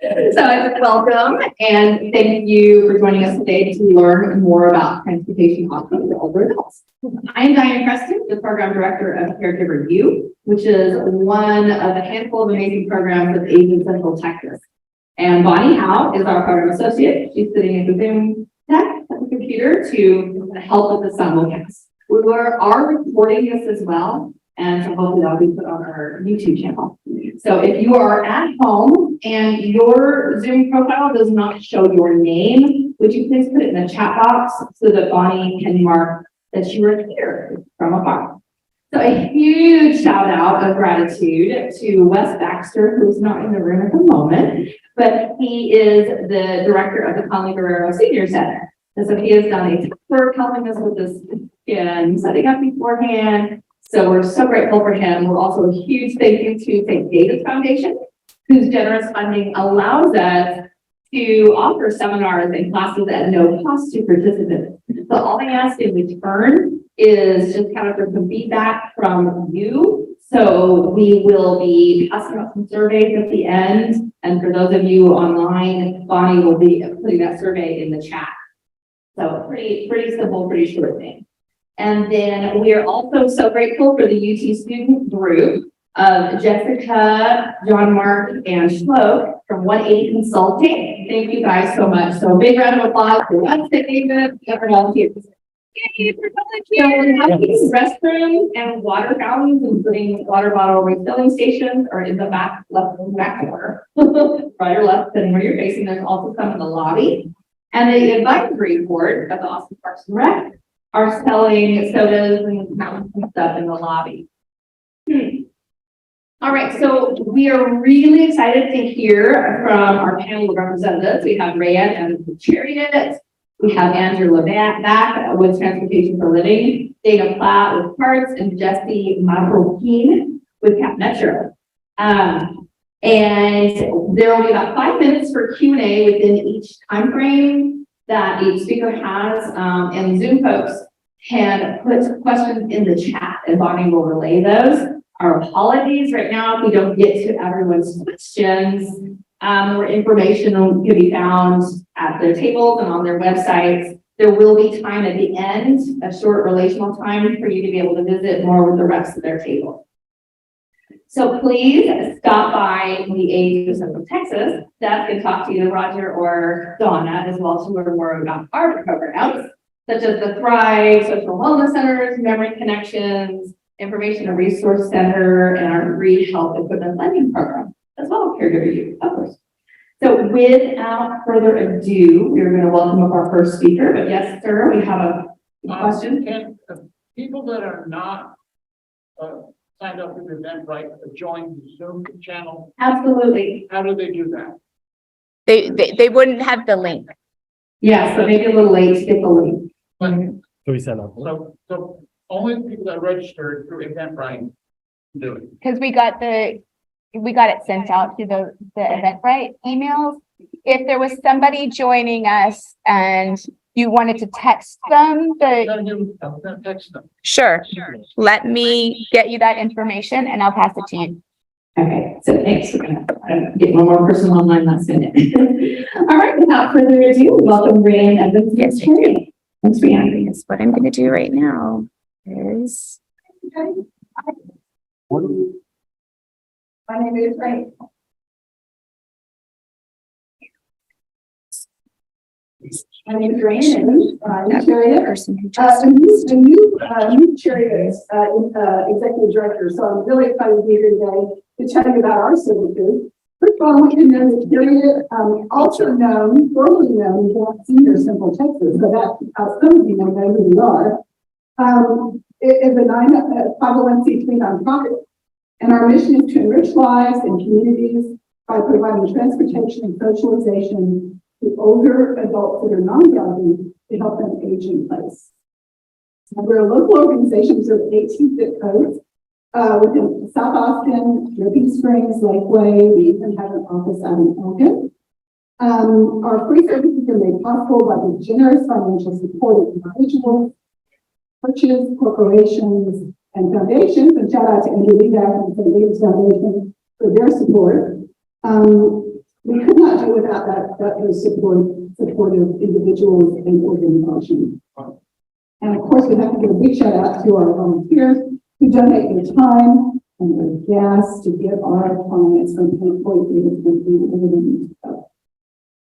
So welcome and thank you for joining us today to learn more about transportation options for older adults. I am Diane Preston, the Program Director of Caregiver U, which is one of a handful of amazing programs of Age in Central Texas. And Bonnie Howe is our Program Associate. She's sitting at the Zoom tech at the computer to help with the simulcast. We are recording this as well, and so hopefully that'll be put on our YouTube channel. So if you are at home and your Zoom profile does not show your name, would you please put it in the chat box so that Bonnie can mark that you are here from afar. So a huge shout out of gratitude to Wes Baxter, who's not in the room at the moment, but he is the director of the Conley-Guerrero Senior Center. And so he has done a ton of work helping us with this and setting up beforehand. So we're so grateful for him. We're also a huge thank you to St. David's Foundation, whose generous funding allows us to offer seminars and classes at no cost to participants. So all they ask in return is just kind of some feedback from you. So we will be passing out some surveys at the end. And for those of you online, Bonnie will be putting that survey in the chat. So pretty simple, pretty short thing. And then we are also so grateful for the UT student group of Jessica, John Mark, and Shloke from 180 Consulting. Thank you guys so much. So a big round of applause for us, David, and volunteers. So we have these restrooms and water fountains, including water bottle refilling stations, are in the back left corner, right or left, depending where you're facing. There's also some in the lobby. And the advisory board of the Austin Parks and Rec are selling sodas and mountains and stuff in the lobby. All right, so we are really excited to hear from our panel of representatives. We have Rayanne and the Chariot. We have Andrew Levack with Transportation for Living, Dana Platt with Parts, and Jesse Mavrokin with Cap Metro. And there will be about 5 minutes for Q&A within each time frame that each speaker has, and Zoom folks can put questions in the chat and Bonnie will relay those. Our apologies right now if we don't get to everyone's questions. More information can be found at their tables and on their websites. There will be time at the end, a short relational time for you to be able to visit more with the rest of their table. So please stop by the Age of Central Texas. Steph can talk to either Roger or Donna as well to learn more about our programs, such as the Thrive Social Wellness Centers, Memory Connections, Information and Resource Center, and our free health equipment lending program, as well as Caregiver U, of course. So without further ado, we're going to welcome up our first speaker. But yes, sir, we have a question. Can people that are not signed up with Eventbrite join the Zoom channel? Absolutely. How do they do that? They wouldn't have the link. Yeah, so maybe a little late to get the link. Can we set up? So only the people that are registered through Eventbrite do it. Because we got it sent out to the Eventbrite emails. If there was somebody joining us and you wanted to text them, I'm gonna text them. sure. Let me get you that information and I'll pass it to you. Okay, so thanks. We're going to get one more person online. That's it. All right, without further ado, welcome Rayanne Evans. Yes, Thanks, Rayanne. Yes, what I'm going to do right now is. My name is Ray. My name is Rayanne Evans. I'm Chariot. Person who The new Chariot executive director. So I'm really excited to be here today to tell you about our services. First of all, I want you to know that Chariot, also known, formerly known as Senior Central Texas. So that some of you know who we are. It is a 501c3 nonprofit. And our mission is to enrich lives and communities by providing transportation and socialization to older adults that are non-driving to help them age in place. And we're a local organization with 18 zip codes within South Austin, Dripping Springs, Lakeway. We even have an office out in Elgin. Our free services are made possible by the generous financial support of individuals, churches, corporations, and foundations, and shout out to Andrew Levack and St. David's Foundation for their support. we could not do without those supportive individuals and organizations. And of course, we have to give a big shout out to our volunteers who donate their time and their gas to get our clients from point A to point B where they need to go.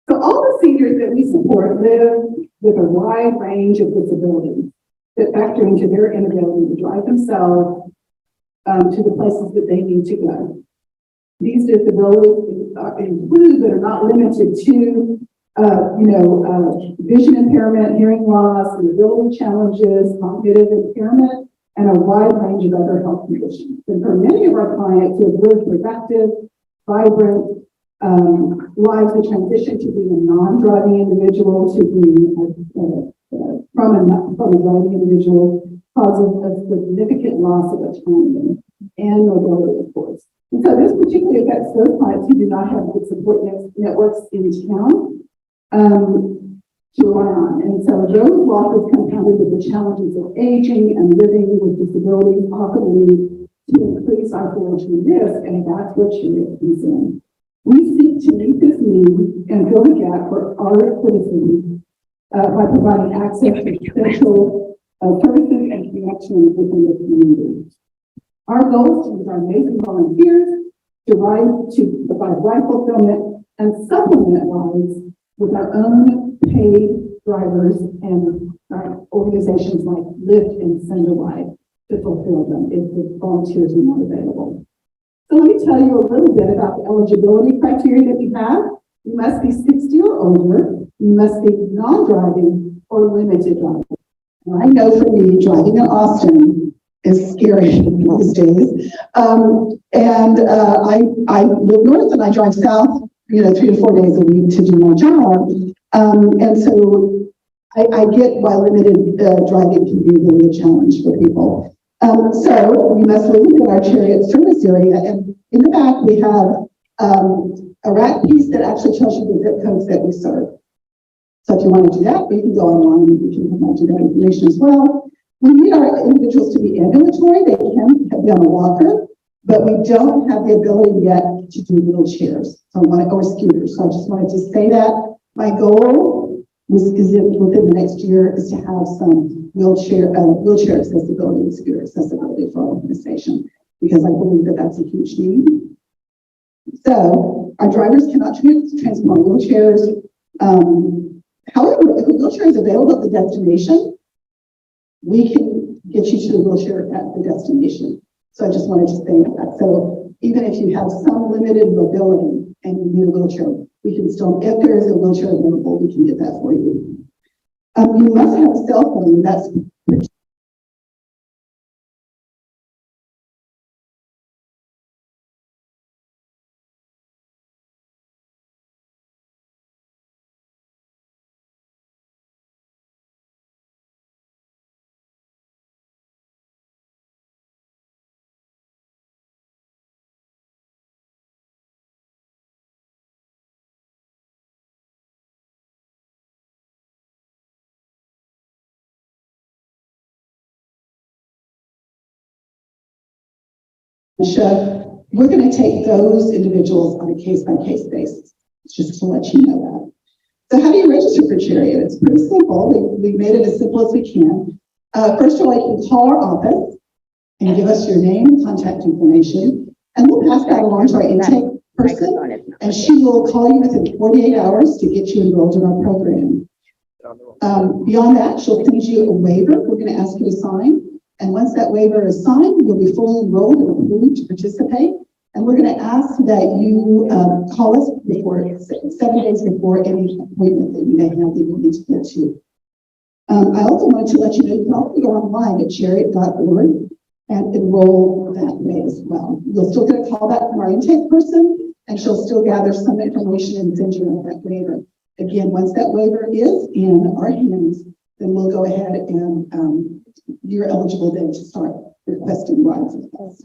So all the seniors that we support live with a wide range of disabilities that factor into their inability to drive themselves to the places that they need to go. These disabilities include, but are not limited to, vision impairment, hearing loss, mobility challenges, cognitive impairment, and a wide range of other health conditions. And for many of our clients who have lived productive, vibrant lives that transition to being a non-driving individual to being from a driving individual causes a significant loss of autonomy and mobility, of course. And so this particularly affects those clients who do not have good support networks in town to rely on. And so those losses compounded with the challenges of aging and living with disabilities often lead to increase isolation risk, and that's what Chariot is in. We seek to meet this need and fill the gap for our citizens by providing access to essential services and connections within the community. Our goal is to use our amazing volunteers to provide ride fulfillment and supplement rides with our own paid drivers and organizations like Lyft and Send a Ride to fulfill them if the volunteers are not available. So let me tell you a little bit about the eligibility criteria that we have. You must be 60 or older. You must be non-driving or limited driving. And I know for me, driving in Austin is scary these days. I live north and I drive south, 3 to 4 days a week to do my job. And so I get why limited driving can be really a challenge for people. So you must live within our Chariot service area. And in the back, we have a rack piece that actually tells you the zip codes that we serve. So if you want to do that, you can go online and you can provide you that information as well. We need our individuals to be ambulatory. They can be on a walker, but we don't have the ability yet to do wheelchairs or scooters. So I just wanted to say that my goal within the next year is to have some wheelchair accessibility and scooter accessibility for our organization, because I believe that that's a huge need. So our drivers cannot transport wheelchairs. However, if a wheelchair is available at the destination, we can get you to the wheelchair at the destination. So I just wanted to say that. So even if you have some limited mobility and you need a wheelchair, we can still, if there is a wheelchair available, we can get that for you. You must have a cell phone. That's we're going to take those individuals on a case-by-case basis, just to let you know that. So how do you register for Chariot? It's pretty simple. We made it as simple as we can. First of all, you can call our office and give us your name, contact information, and we'll pass that along to our intake person, and she will call you within 48 hours to get you enrolled in our program. Beyond that, she'll send you a waiver we're going to ask you to sign. And once that waiver is signed, you'll be fully enrolled and approved to participate. And we're going to ask that you call us before 7 days before any appointment that you may have that you need to get to. I also wanted to let you know you can also go online at chariot.org and enroll that way as well. You'll still get a call back from our intake person, and she'll still gather some information and send you that waiver. Again, once that waiver is in our hands, then we'll go ahead and you're eligible then to start requesting rides with us.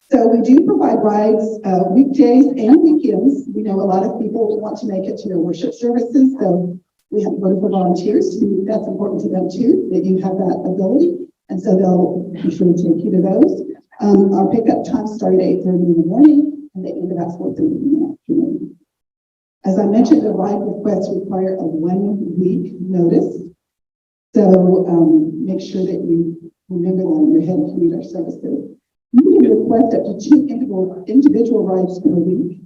So we do provide rides weekdays and weekends. We know a lot of people want to make it to their worship services, so we have wonderful volunteers. That's important to them too, that you have that ability, and so they'll be sure to take you to those. Our pickup times start at 8:30 in the morning, and they end about 4:30 in the afternoon. As I mentioned, the ride requests require a 1 week notice. So make sure that you remember that in your head if you need our services. You can request up to 2 individual rides per week.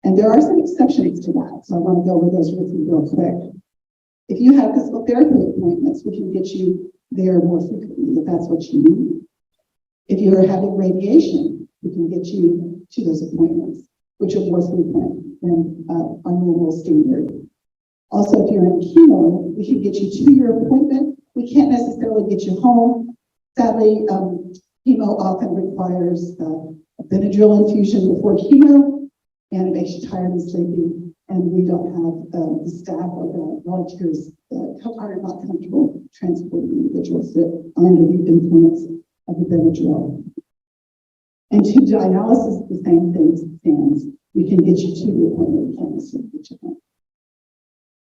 And there are some exceptions to that. So I want to go over those with you real quick. If you have physical therapy appointments, we can get you there more frequently if that's what you need. If you're having radiation, we can get you to those appointments, which are more frequent than our normal standard. Also, if you're in chemo, we can get you to your appointment. We can't necessarily get you home. Sadly, chemo often requires a Benadryl infusion before chemo, and it makes you tired and sleepy. And we don't have the staff or the volunteers that are not comfortable transporting individuals that are under the influence of the Benadryl. And to dialysis, the same thing stands. We can get you to the appointment. We can't necessarily get you home.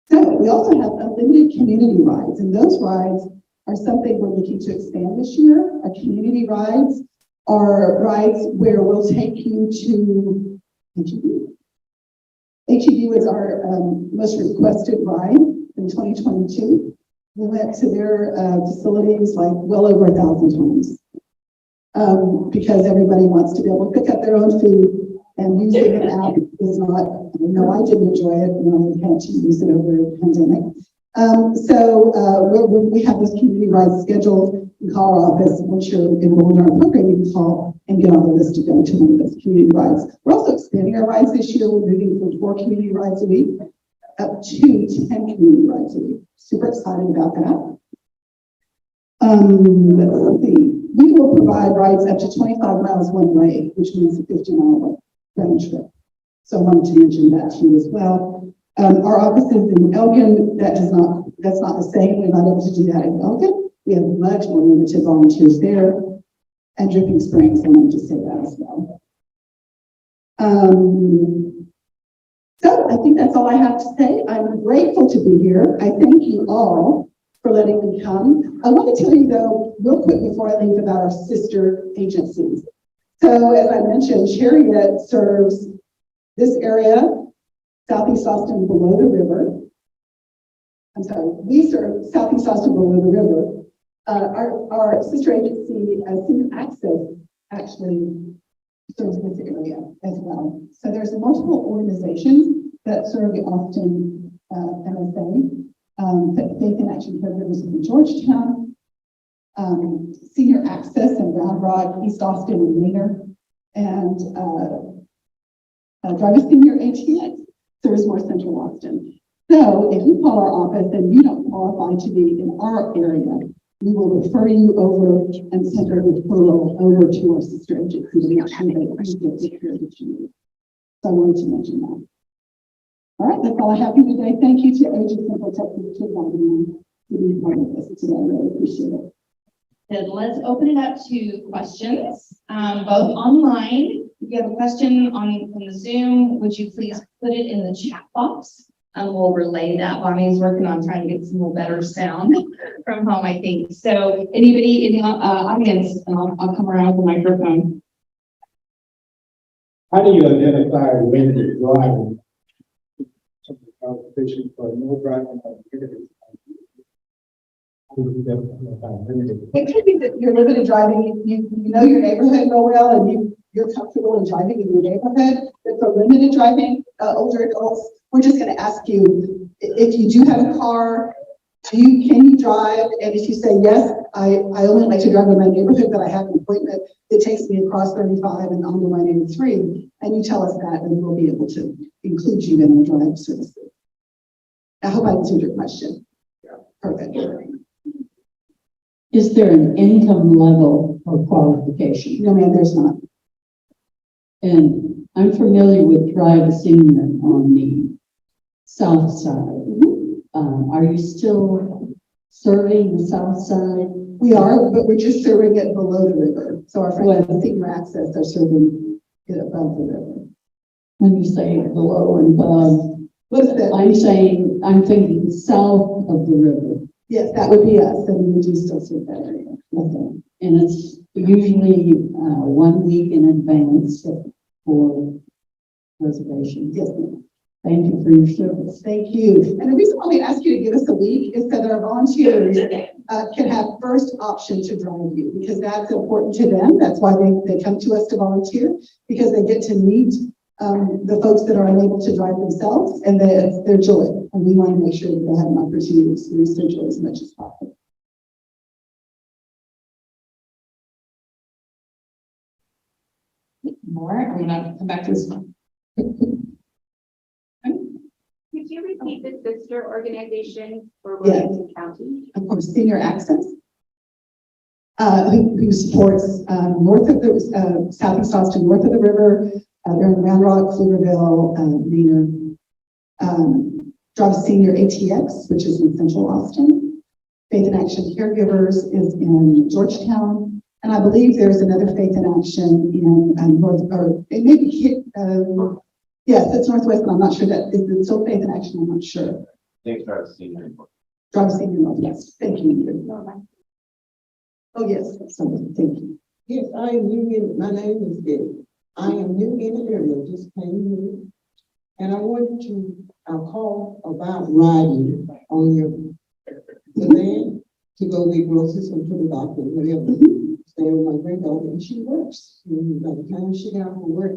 So we also have unlimited community rides, and those rides are something we're looking to expand this year. Our community rides are rides where we'll take you to HEB. HEB was our most requested ride in 2022. We went to their facilities like well over 1,000 times because everybody wants to be able to pick up their own food, and using an app is not, no, I didn't enjoy it when I had to use it over the pandemic. We have this community rides scheduled. You call our office. Once you're enrolled in our program, you can call and get on the list to go to one of those community rides. We're also expanding our rides this year. We're moving from 4 community rides a week up to 10 community rides a week. Super excited about that. Let's see. We will provide rides up to 25 miles one way, which means a 50-mile round trip. So I wanted to mention that to you as well. Our offices in Elgin, that's not the same. We're not able to do that in Elgin. We have much more limited volunteers there. And Dripping Springs, I wanted to say that as well. So I think that's all I have to say. I'm grateful to be here. I thank you all for letting me come. I want to tell you though, real quick before I leave, about our sister agencies. So as I mentioned, Chariot serves this area, Southeast Austin below the river. I'm sorry, we serve Southeast Austin below the river. Our sister agency, Senior Access, actually serves this area as well. So there's multiple organizations that serve the Austin MSA. Faith in Action Caregivers in Georgetown, Senior Access in Round Rock, East Austin, and Wiener, and Drive Senior ATX serves more Central Austin. So if you call our office and you don't qualify to be in our area, we will refer you over and send a referral over to our sister agency to make sure that you get the care that you need. So I wanted to mention that. All right, that's all I have for you today. Thank you to Agents and Protecting Kids on to be part of this today. I really appreciate it. Then let's open it up to questions, both online. If you have a question on the Zoom, would you please put it in the chat box? And we'll relay that. Bonnie's working on trying to get some more better sound from home, I think. So anybody in the audience, and I'll come around with the microphone. How do you identify when you're driving? Competition for no driving activities. It could be that you're limited driving, you know your neighborhood real well, and you're comfortable in driving in your neighborhood. But for limited driving, older adults, we're just going to ask you if you do have a car, can you drive? And if you say yes, I only like to drive in my neighborhood, but I have an appointment that takes me across 35 and onto 183, and you tell us that, and we'll be able to include you in the drive services. I hope I answered your question. Yeah. Perfect. Is there an income level or qualification? No, ma'am, there's not. And I'm familiar with Drive Senior on the south side. Mm-hmm. Are you still serving the south side? We are, but we're just serving it below the river. So our friends at Senior Access are serving it above the river. When you say below and above, What is that? I'm thinking south of the river. Yes, that would be us, and we do still serve that area. Okay. And it's usually 1 week in advance. for reservations. Yes, ma'am. Thank you for your service. Thank you. And the reason why we ask you to give us a week is so that our volunteers can have first option to drive you, because that's important to them. That's why they come to us to volunteer, because they get to meet the folks that are unable to drive themselves, and it's their joy. And we want to make sure that they have an opportunity to experience their joy as much as possible. More, I'm gonna come back to this one. Could you repeat the sister organization for Yes. Williamson County? Of course, Senior Access, who supports north of the Southeast Austin, north of the river. They're in Round Rock, Pflugerville, Maynard. Drive Senior ATX, which is in Central Austin. Faith in Action Caregivers is in Georgetown, and I believe there's another Faith in Action in North, or it may be hit. Yes, it's Northwest, but I'm not sure that is it still Faith in Action. I'm not sure. Thanks for seeing me. Drive Senior Northwest. Thank you. Oh yes, sorry. Thank you. Yes, I am new in, my name is Betty. I am new in the area, just came here. And I wanted to, call about riding on your sedan to go get groceries or to the doctor, whatever. Stay with my granddaughter and she works. And by the time she got from work,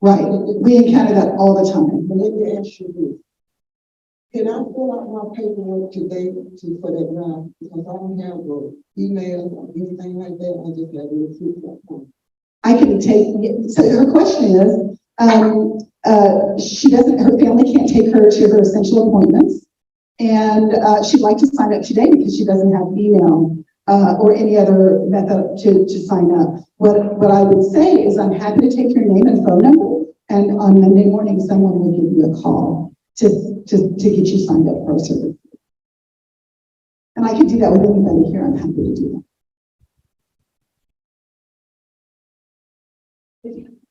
Right. We encounter that all the time. but let me ask you this. Can I fill out my paperwork today for that ride? Because I don't have an email or anything like that. I just have a receipt. I can take, so her question is, she doesn't, her family can't take her to her essential appointments. And, she'd like to sign up today because she doesn't have email, or any other method to sign up. What I would say is I'm happy to take your name and phone number. And on Monday morning, someone will give you a call to get you signed up for a service. And I can do that with anybody here. I'm happy to do that.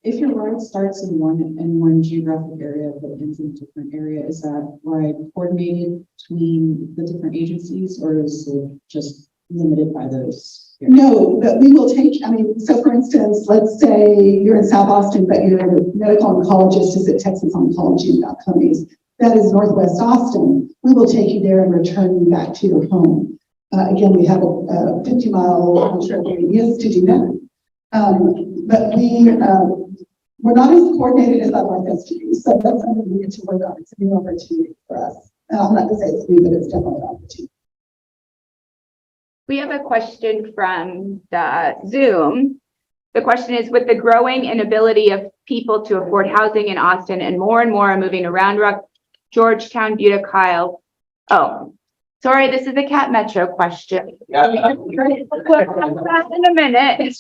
If your ride starts in one geographic area but ends in a different area, is that ride coordinated between the different agencies, or is it just limited by those? No, but we will take, I mean, so for instance, let's say you're in South Austin, but your medical oncologist is at Texas Oncology in Balcones. That is Northwest Austin. We will take you there and return you back to your home. Again, we have a 50-mile radius to do that. But we're not as coordinated as I'd like us to be. So that's something we need to work on. It's a new opportunity for us. I'm not going to say it's new, but it's definitely an opportunity. We have a question from the Zoom. The question is, with the growing inability of people to afford housing in Austin and more are moving to Round Rock, Georgetown, Buda, Kyle. Oh, sorry, this is a Cat Metro question. We'll come back in a minute.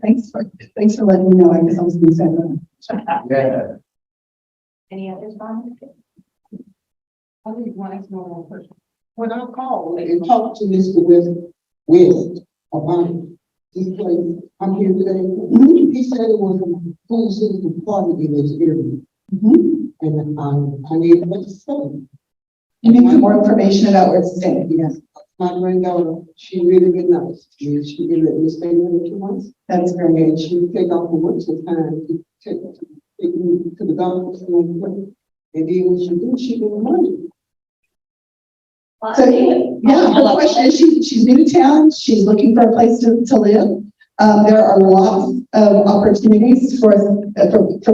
Thanks for letting me know. I guess I was going to say that. Any others, Bob? I need one small person. When I called and talked to Mr. West about this place, I'm here today. He said it was a full city party in this area. And I need to say. You need more information about where it's staying. Yes, My granddaughter, she really good nice. She did let me stay with her 2 months. that's very And good. she would take off the work sometimes to take me to the doctor. And then when she do, she get money. So, yeah, her question is, she's new to town. She's looking for a place to live. There are lots of opportunities for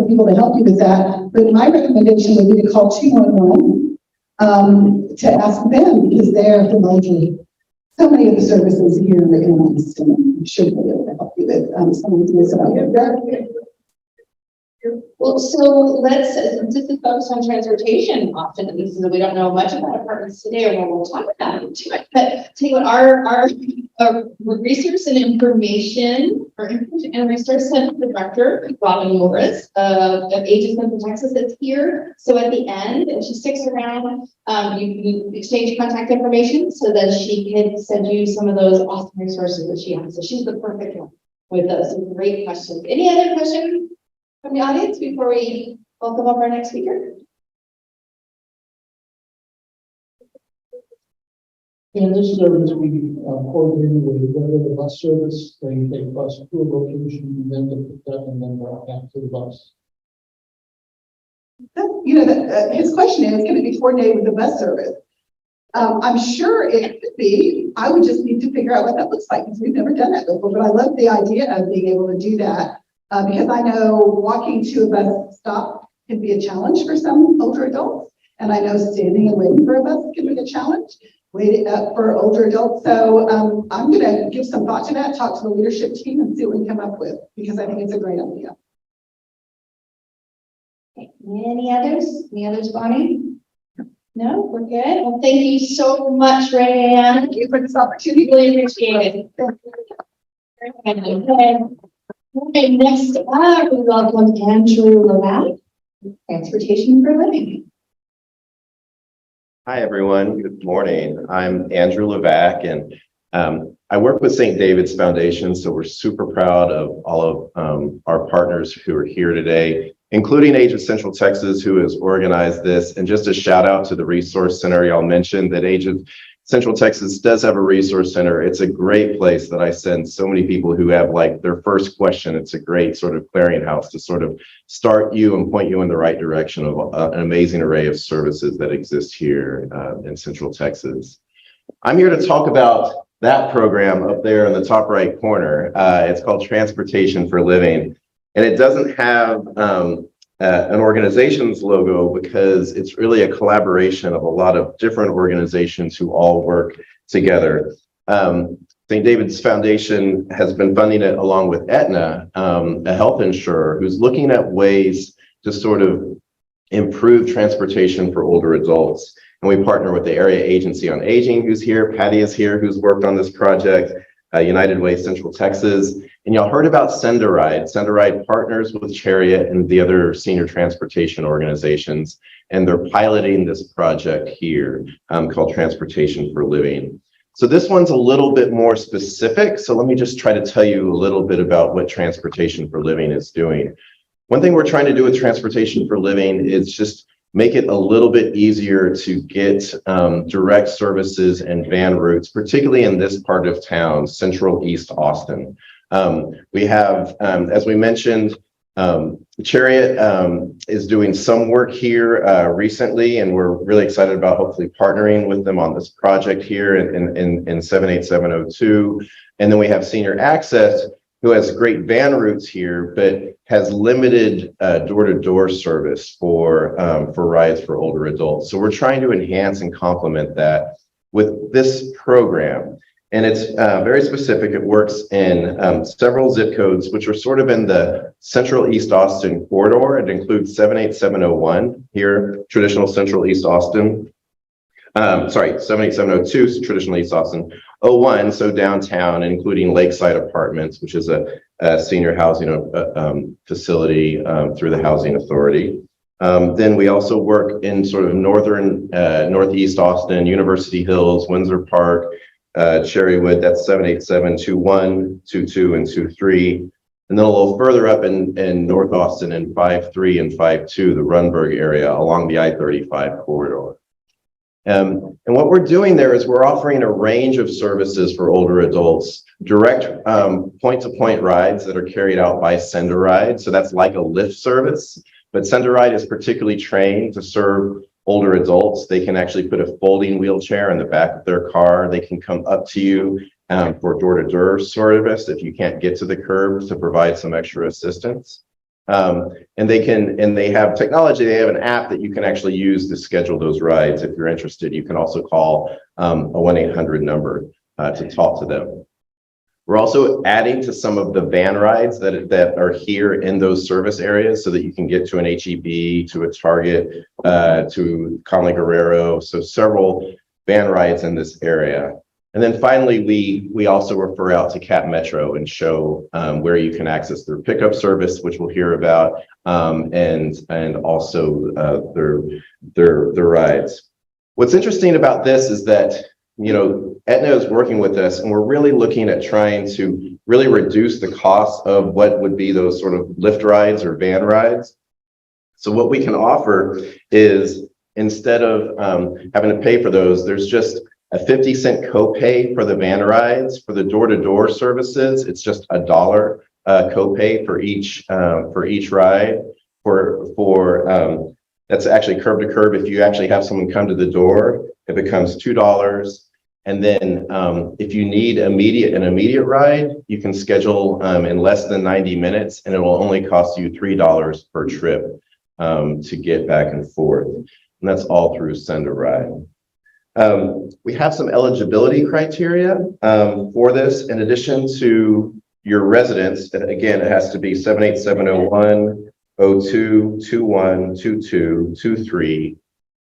people to help you with that. But my recommendation would be to call 211 to ask them, because they're familiar with so many of the services here in Austin. I'm sure they'll be able to help you with some of this about your Well, so let's just focus on transportation often. This is, we don't know much about apartments today, or we'll talk about it too much. But tell you what, our resource and information and resource center director, Robin Morris of Aegis Central Texas, is here. So at the end, and she sticks around, you exchange contact information so that she can send you some of those awesome resources that she has. So she's the perfect one with those great questions. Any other questions from the audience before we welcome up our next speaker? In this service, we coordinated with the bus service. They take bus to a location and then they pick up and then walk back to the bus. His question is, can it be coordinated with the bus service? I'm sure it could be. I would just need to figure out what that looks like because we've never done that before. But I love the idea of being able to do that because I know walking to a bus stop can be a challenge for some older adults. And I know standing and waiting for a bus can be a challenge, waiting up for older adults. So I'm going to give some thought to that, talk to the leadership team and see what we can come up with because I think it's a great idea. Any others? Any others, Bonnie? No, we're good. Well, thank you so much, Rayanne. Thank you for this opportunity. Really appreciate it. Okay, next up, we welcome Andrew Levack, Transportation for Living. Hi, everyone. Good morning. I'm Andrew Levack, and I work with St. David's Foundation, so we're super proud of all of our partners who are here today, including Age of Central Texas, who has organized this. And just a shout out to the Resource Center. Y'all mentioned that Age of Central Texas does have a resource center. It's a great place that I send so many people who have like their first question. It's a great sort of clearinghouse to sort of start you and point you in the right direction of an amazing array of services that exist here in Central Texas. I'm here to talk about that program up there in the top right corner. It's called Transportation for Living. And it doesn't have an organization's logo because it's really a collaboration of a lot of different organizations who all work together. St. David's Foundation has been funding it along with Aetna, a health insurer who's looking at ways to sort of improve transportation for older adults. And we partner with the Area Agency on Aging, who's here. Patty is here, who's worked on this project. United Way Central Texas. And y'all heard about Send a Ride. Send a Ride partners with Chariot and the other senior transportation organizations, and they're piloting this project here called Transportation for Living. So this one's a little bit more specific. So let me just try to tell you a little bit about what Transportation for Living is doing. One thing we're trying to do with Transportation for Living is just make it a little bit easier to get direct services and van routes, particularly in this part of town, Central East Austin. We have, as we mentioned, Chariot is doing some work here recently, and we're really excited about hopefully partnering with them on this project here in 78702. And then we have Senior Access, who has great van routes here, but has limited door-to-door service for rides for older adults. So we're trying to enhance and complement that with this program. And it's very specific. It works in several zip codes, which are sort of in the Central East Austin corridor. It includes 78701 here, traditional Central East Austin. 78702, traditional East Austin. 01, so downtown, including Lakeside Apartments, which is a senior housing facility through the Housing Authority. Then we also work in sort of northeast Austin, University Hills, Windsor Park, Cherrywood, that's 78721, 22, and 23. And then a little further up in North Austin in 53 and 52, the Runberg area along the I-35 corridor. And what we're doing there is we're offering a range of services for older adults, direct point-to-point rides that are carried out by Send a Ride. So that's like a Lyft service, but Send a Ride is particularly trained to serve older adults. They can actually put a folding wheelchair in the back of their car. They can come up to you for door-to-door service if you can't get to the curb to provide some extra assistance. And they have technology. They have an app that you can actually use to schedule those rides. If you're interested, you can also call a 1-800 number to talk to them. We're also adding to some of the van rides that are here in those service areas so that you can get to an HEB, to a Target, to Conley-Guerrero. So several van rides in this area. And then finally, we also refer out to Cap Metro and show where you can access their pickup service, which we'll hear about, and also their rides. What's interesting about this is that, you know, Aetna is working with us, and we're really looking at trying to really reduce the cost of what would be those sort of Lyft rides or van rides. So what we can offer is, instead of having to pay for those, there's just a 50-cent copay for the van rides. For the door-to-door services, it's just $1 copay for each ride. That's actually curb to curb. If you actually have someone come to the door, it becomes $2. And then if you need an immediate ride, you can schedule in less than 90 minutes, and it will only cost you $3 per trip to get back and forth. And that's all through Send a Ride. We have some eligibility criteria for this. In addition to your residence, and again, it has to be 78701, 02, 21, 22, 23,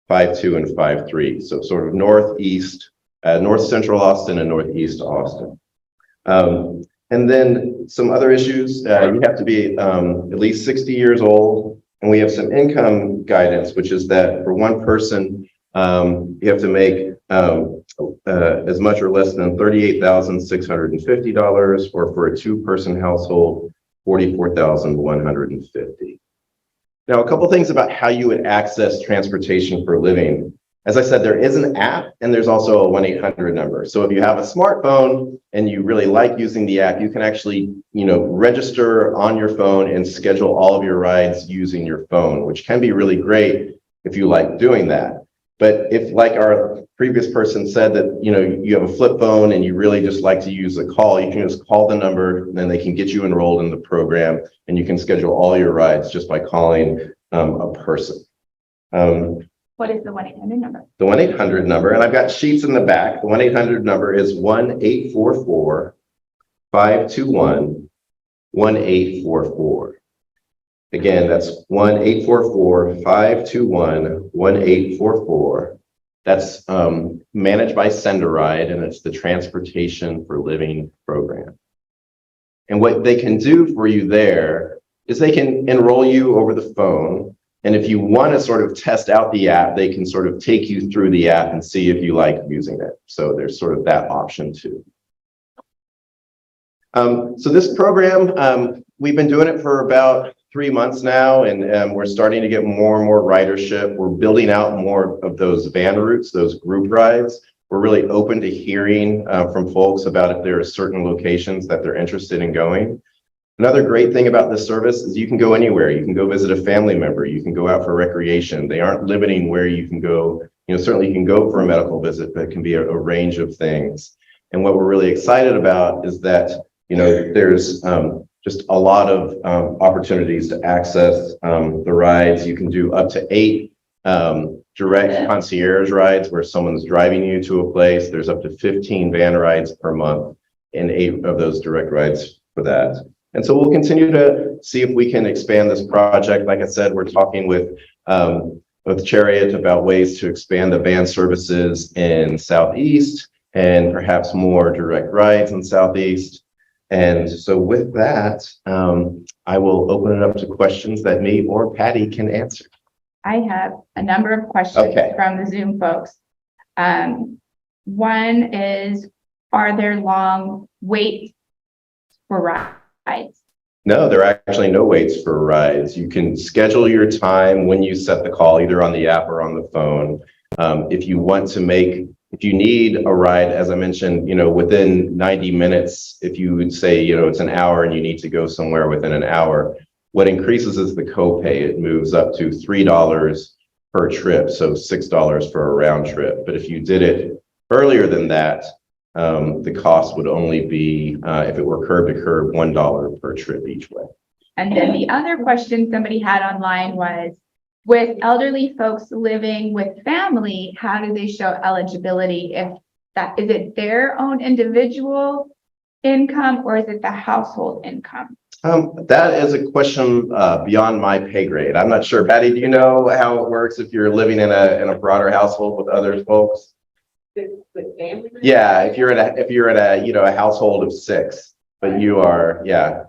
52, and 53. So sort of northeast, north central Austin and northeast Austin. And then some other issues, you have to be at least 60 years old. And we have some income guidance, which is that for one person, you have to make as much or less than $38,650, or for a two-person household, $44,150. Now, a couple things about how you would access transportation for a living. As I said, there is an app, and there's also a 1-800 number. So if you have a smartphone and you really like using the app, you can actually, register on your phone and schedule all of your rides using your phone, which can be really great if you like doing that. But if, like our previous person said, that you have a flip phone and you really just like to use a call, you can just call the number, and then they can get you enrolled in the program, and you can schedule all your rides just by calling a person. What is the 1-800 number? The 1-800 number, and I've got sheets in the back. The 1-800 number is 1-844-521-1844. Again, that's 1-844-521-1844. That's managed by Send a Ride, and it's the Transportation for Living program. And what they can do for you there is they can enroll you over the phone. And if you want to sort of test out the app, they can sort of take you through the app and see if you like using it. So there's sort of that option too. So this program, we've been doing it for about 3 months now, and we're starting to get more and more ridership. We're building out more of those van routes, those group rides. We're really open to hearing from folks about if there are certain locations that they're interested in going. Another great thing about this service is you can go anywhere. You can go visit a family member. You can go out for recreation. They aren't limiting where you can go. Certainly you can go for a medical visit, but it can be a range of things. And what we're really excited about is that, there's just a lot of opportunities to access the rides. You can do up to 8 direct concierge rides where someone's driving you to a place. There's up to 15 van rides per month, and 8 of those direct rides for that. And so we'll continue to see if we can expand this project. Like I said, we're talking with Chariot about ways to expand the van services in Southeast, and perhaps more direct rides in Southeast. And so with that, I will open it up to questions that me or Patty can answer. I have a number of questions from the Zoom folks. One is, are there long waits for rides? No, there are actually no waits for rides. You can schedule your time when you set the call, either on the app or on the phone. If you need a ride, as I mentioned, within 90 minutes, if you would say, it's an hour and you need to go somewhere within an hour, what increases is the copay. It moves up to $3 per trip, so $6 for a round trip. But if you did it earlier than that, the cost would only be, if it were curb to curb, $1 per trip each way. And then the other question somebody had online was, with elderly folks living with family, how do they show eligibility? Is it their own individual income, or is it the household income? That is a question beyond my pay grade. I'm not sure. Patty, do you know how it works if you're living in a broader household with other folks? With family? Yeah, if you're in a a household of 6, but you are, yeah,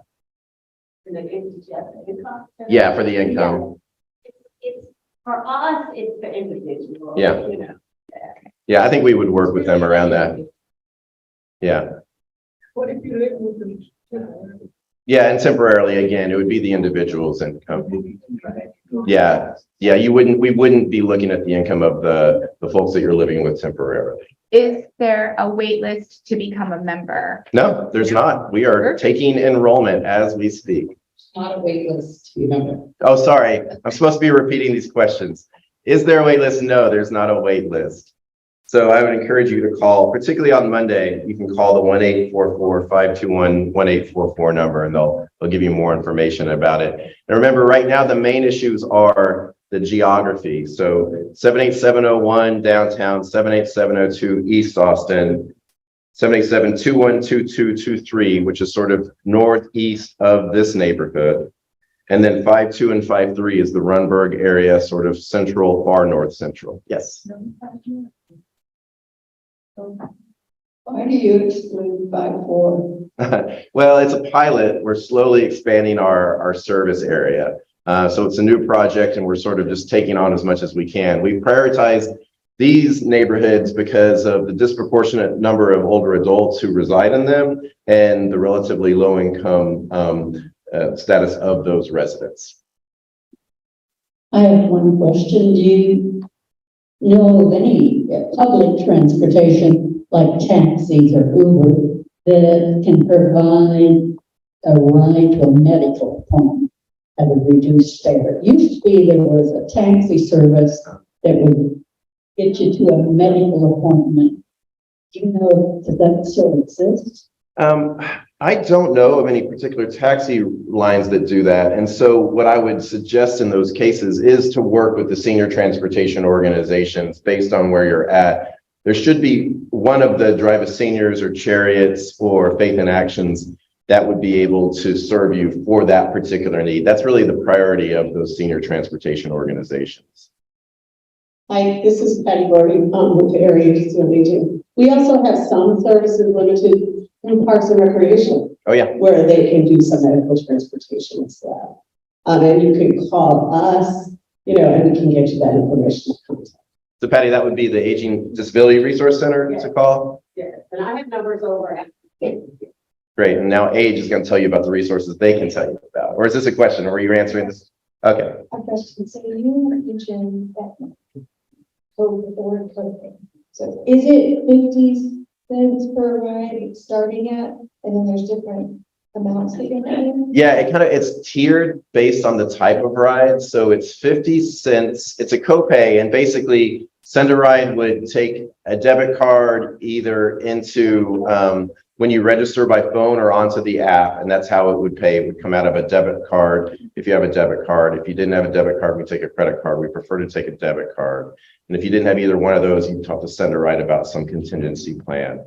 for the income. It's for us, it's the individual. Yeah. Yeah, I think we would work with them around that. Yeah. What if you live with them? Yeah, and temporarily, again, it would be the individual's income. Yeah, we wouldn't be looking at the income of the folks that you're living with temporarily. is there a wait list to become a member? No, there's not. We are taking enrollment as we speak. Not a wait list to be member. Oh, sorry. I'm supposed to be repeating these questions. Is there a wait list? No, there's not a wait list. So I would encourage you to call, particularly on Monday, you can call the 1-844-521-1844 number and they'll give you more information about it. And remember, right now, the main issues are the geography. So 78701 downtown, 78702 East Austin, 787-212223, which is sort of northeast of this neighborhood. And then 52 and 53 is the Runberg area, sort of central, far north central. Yes. Why do you exclude 5-4? Well, it's a pilot. We're slowly expanding our service area. So it's a new project and we're sort of just taking on as much as we can. We prioritize these neighborhoods because of the disproportionate number of older adults who reside in them and the relatively low income status of those residents. I have one question. Do you know of any public transportation like taxis or Uber that can provide a ride to a medical appointment at a reduced fare? It used to be there was a taxi service that would get you to a medical appointment. Do you know if that still exists? I don't know of any particular taxi lines that do that. And so what I would suggest in those cases is to work with the senior transportation organizations based on where you're at. There should be one of the Drive as Seniors or Chariots or Faith in Actions that would be able to serve you for that particular need. That's really the priority of those senior transportation organizations. Hi, this is Patty Gordy, with the Area Agency on Aging. We also have some services limited through Parks and Recreation. Oh, yeah. Where they can do some medical transportation as well. And you can call us, and we can get you that information. So Patty, that would be the Aging Disability Resource Center to call? Yeah, and I have numbers over at. Great, and now Age is going to tell you about the resources they can tell you about. Or is this a question, or are you answering this? Okay. A question, so you mentioned that so is it 50 cents per ride starting at, and then there's different amounts that you're paying? Yeah, it's tiered based on the type of ride. So it's 50 cents. It's a copay, and basically Send a Ride would take a debit card either into when you register by phone or onto the app, and that's how it would pay. It would come out of a debit card if you have a debit card. If you didn't have a debit card, we take a credit card. We prefer to take a debit card. And if you didn't have either one of those, you talk to Send a Ride about some contingency plan.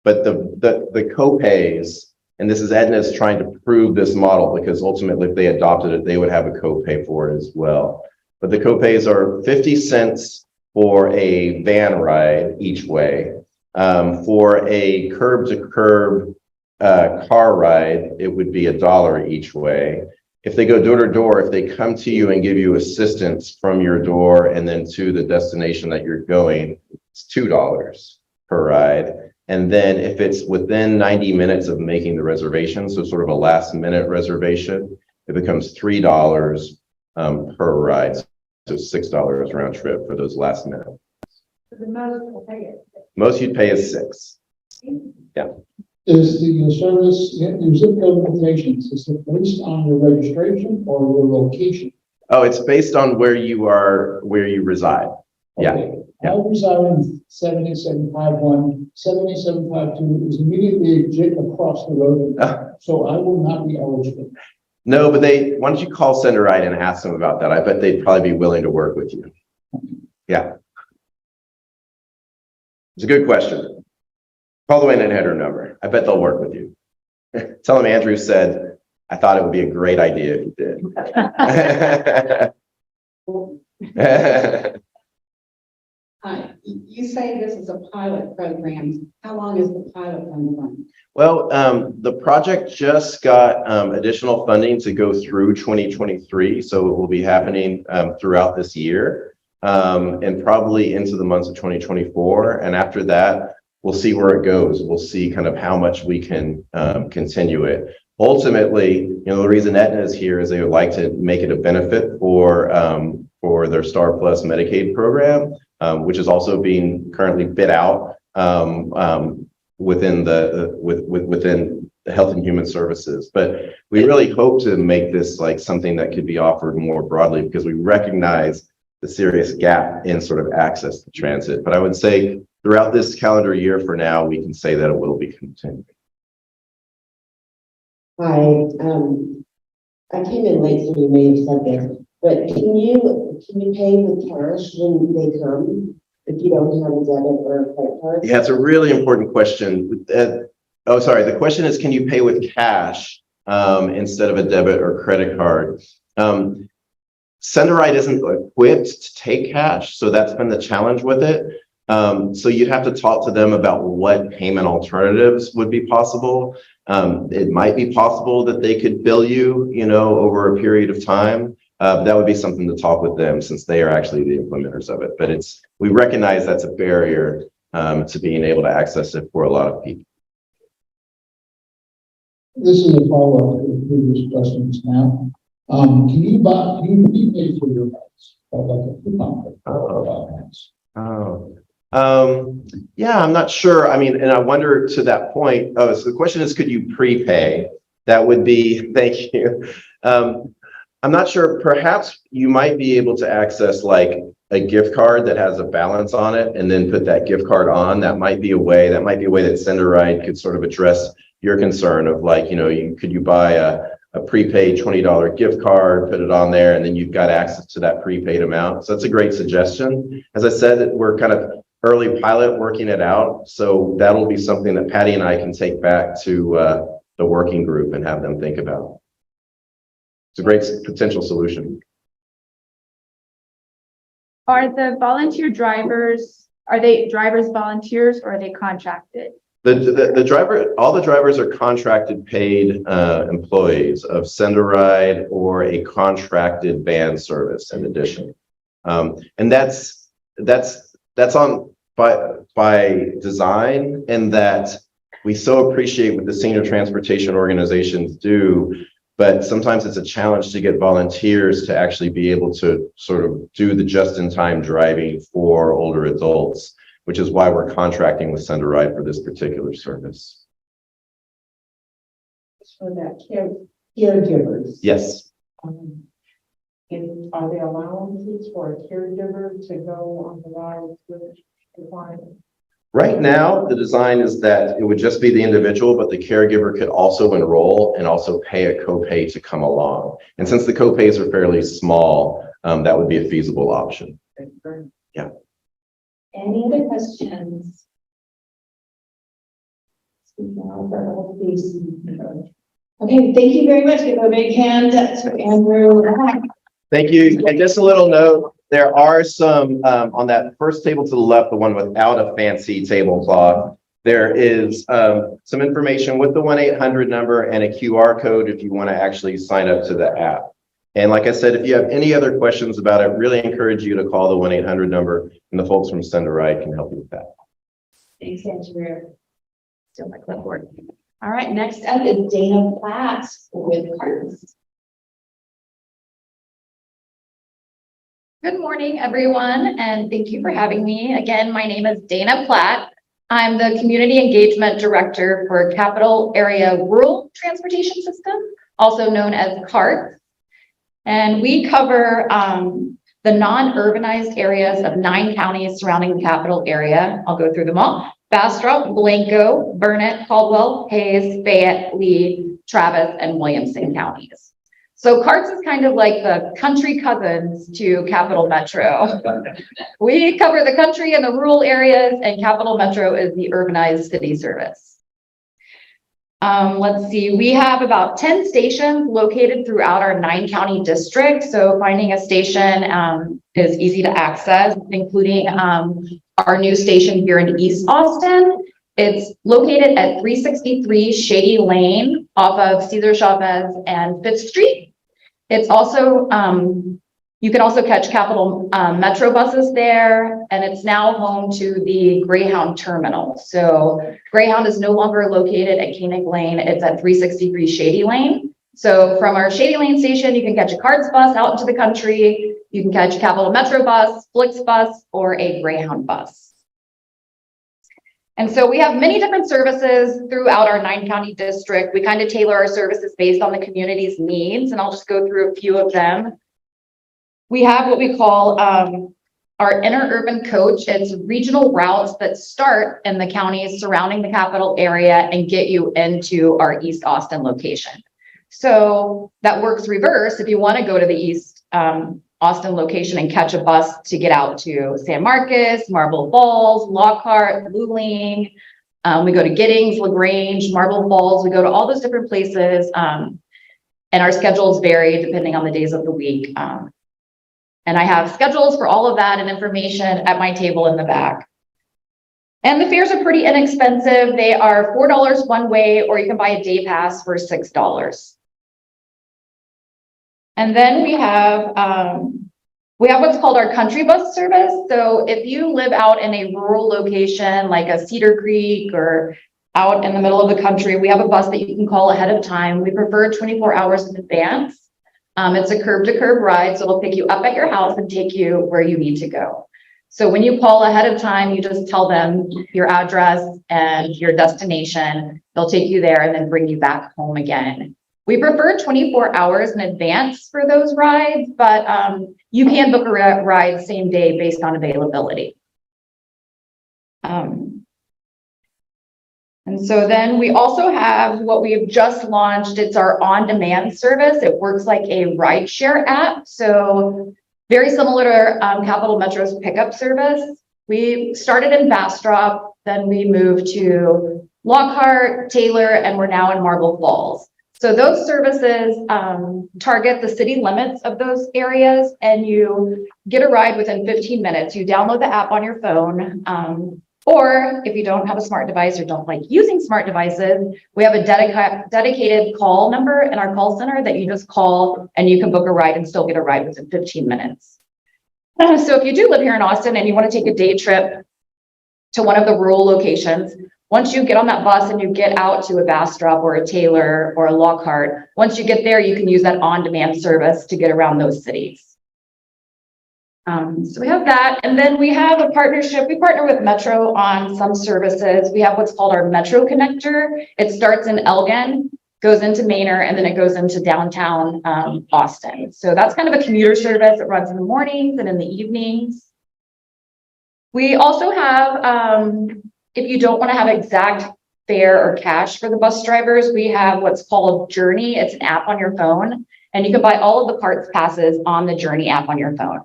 But the copays, and this is Aetna's trying to prove this model because ultimately if they adopted it, they would have a copay for it as well. But the copays are 50 cents for a van ride each way. For a curb-to-curb car ride, it would be $1 each way. If they go door to door, if they come to you and give you assistance from your door and then to the destination that you're going, it's $2 per ride. And then if it's within 90 minutes of making the reservation, so sort of a last minute reservation, it becomes $3 per ride. So $6 round trip for those last minute. The most will pay it. Most you'd pay is $6. Yeah. Is the service, your zip code limitations, is it based on your registration or your location? Oh, it's based on where you reside. Yeah. Okay. I reside in 7751, 7752 is immediately across the road. So I will not be eligible. No, but why don't you call Send a Ride and ask them about that? I bet they'd probably be willing to work with you. Yeah. It's a good question. Call the Wayne and Header number. I bet they'll work with you. Tell them Andrew said, I thought it would be a great idea if you did. Hi, you say this is a pilot program. How long is the pilot going to run? Well, the project just got additional funding to go through 2023. So it will be happening throughout this year and probably into the months of 2024. And after that, we'll see where it goes. We'll see kind of how much we can continue it. Ultimately, the reason Aetna is here is they would like to make it a benefit for their Star Plus Medicaid program, which is also being currently bid out within within the Health and Human Services. But we really hope to make this like something that could be offered more broadly because we recognize the serious gap in sort of access to transit. But I would say throughout this calendar year for now, we can say that it will be continuing. Hi, I came in late, so you may have said this, but can you pay with cash when they come if you don't have a debit or a credit card? Yeah, it's a really important question. Oh, sorry. The question is, can you pay with cash instead of a debit or credit card? Senderite isn't equipped to take cash, so that's been the challenge with it. So you'd have to talk to them about what payment alternatives would be possible. It might be possible that they could bill you, over a period of time. That would be something to talk with them since they are actually the implementers of it. But we recognize that's a barrier to being able to access it for a lot of people. This is a follow-up to the previous questions now. Can you pay for your house? Like a coupon code? Yeah, I'm not sure. I mean, and I wonder to that point. Oh, so the question is, could you prepay? That would be, thank you. I'm not sure. Perhaps you might be able to access like a gift card that has a balance on it and then put that gift card on. That might be a way that Senderite could sort of address your concern of like, could you buy a prepaid $20 gift card, put it on there, and then you've got access to that prepaid amount. So that's a great suggestion. As I said, we're kind of early pilot working it out. So that'll be something that Patty and I can take back to the working group and have them think about. It's a great potential solution. Are the volunteer drivers, are they drivers volunteers or are they contracted? All the drivers are contracted paid employees of Senderide or a contracted van service in addition. And that's on by design, in that we so appreciate what the senior transportation organizations do, but sometimes it's a challenge to get volunteers to actually be able to sort of do the just-in-time driving for older adults, which is why we're contracting with Senderide for this particular service. For that caregivers. Yes. Are there allowances for a caregiver to go on the ride with the client? Right now, the design is that it would just be the individual, but the caregiver could also enroll and also pay a copay to come along. And since the copays are fairly small, that would be a feasible option. Yeah. Any other questions? Okay, thank you very much. Give a big hand to Andrew. Thank you. And just a little note, there are some on that first table to the left, the one without a fancy tablecloth. There is some information with the 1-800 number and a QR code if you want to actually sign up to the app. And like I said, if you have any other questions about it, really encourage you to call the 1-800 number, and the folks from Senderide can help you with that. Thanks, Andrew. Still my clipboard. All right, next up is Dana Platt with Carts. Good morning, everyone, and thank you for having me. Again, my name is Dana Platt. I'm the Community Engagement Director for Capital Area Rural Transportation System, also known as CART. And we cover the non-urbanized areas of 9 counties surrounding the capital area. I'll go through them all. Bastrop, Blanco, Burnett, Caldwell, Hayes, Fayette, Lee, Travis, and Williamson counties. So CARTS is kind of like the country cousins to Capital Metro. We cover the country and the rural areas, and Capital Metro is the urbanized city service. Let's see, we have about 10 stations located throughout our 9-county district. So finding a station is easy to access, including our new station here in East Austin. It's located at 363 Shady Lane off of Cesar Chavez and 5th Street. It's also, you can also catch Capital Metro buses there, and it's now home to the Greyhound terminal. So Greyhound is no longer located at Koenig Lane. It's at 363 Shady Lane. So from our Shady Lane station, you can catch a CARTS bus out into the country. You can catch a Capital Metro bus, Flix bus, or a Greyhound bus. And so we have many different services throughout our 9-county district. We kind of tailor our services based on the community's needs, and I'll just go through a few of them. We have what we call our interurban coach. It's regional routes that start in the counties surrounding the capital area and get you into our East Austin location. So that works reverse. If you want to go to the East Austin location and catch a bus to get out to San Marcos, Marble Falls, Lockhart, Luling. We go to Giddings, LaGrange, Marble Falls. We go to all those different places. And our schedules vary depending on the days of the week. And I have schedules for all of that and information at my table in the back. And the fares are pretty inexpensive. They are $4 one way, or you can buy a day pass for $6. And then we have what's called our country bus service. So if you live out in a rural location like a Cedar Creek or out in the middle of the country, we have a bus that you can call ahead of time. We prefer 24 hours in advance. It's a curb to curb ride, so it'll pick you up at your house and take you where you need to go. So when you call ahead of time, you just tell them your address and your destination. They'll take you there and then bring you back home again. We prefer 24 hours in advance for those rides, but you can book a ride same day based on availability. And so then we also have what we have just launched. It's our on-demand service. It works like a rideshare app. So very similar to Capital Metro's pickup service. We started in Bastrop, then we moved to Lockhart, Taylor, and we're now in Marble Falls. So those services target the city limits of those areas, and you get a ride within 15 minutes. You download the app on your phone. Or if you don't have a smart device or don't like using smart devices, we have a dedicated call number in our call center that you just call and you can book a ride and still get a ride within 15 minutes. So if you do live here in Austin and you want to take a day trip to one of the rural locations, once you get on that bus and you get out to a Bastrop or a Taylor or a Lockhart, once you get there, you can use that on-demand service to get around those cities. So we have that, and then we have a partnership. We partner with Metro on some services. We have what's called our Metro Connector. It starts in Elgin, goes into Manor, and then it goes into downtown Austin. So that's kind of a commuter service. It runs in the mornings and in the evenings. We also have, if you don't want to have exact fare or cash for the bus drivers, we have what's called Journey. It's an app on your phone, and you can buy all of the CARTS passes on the Journey app on your phone.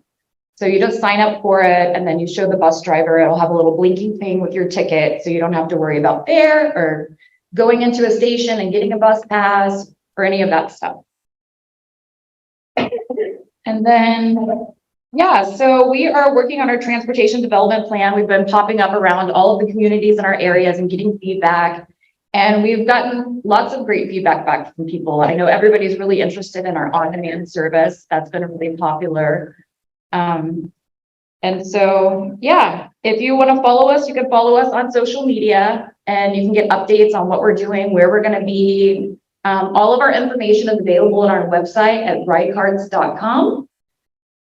So you just sign up for it and then you show the bus driver, it'll have a little blinking thing with your ticket. So you don't have to worry about fare or going into a station and getting a bus pass or any of that stuff. And then, yeah, so we are working on our transportation development plan. We've been popping up around all of the communities in our areas and getting feedback. And we've gotten lots of great feedback back from people. I know everybody's really interested in our on-demand service. That's been really popular. And so, yeah, if you want to follow us, you can follow us on social media and you can get updates on what we're doing, where we're going to be. All of our information is available on our website at ridecards.com.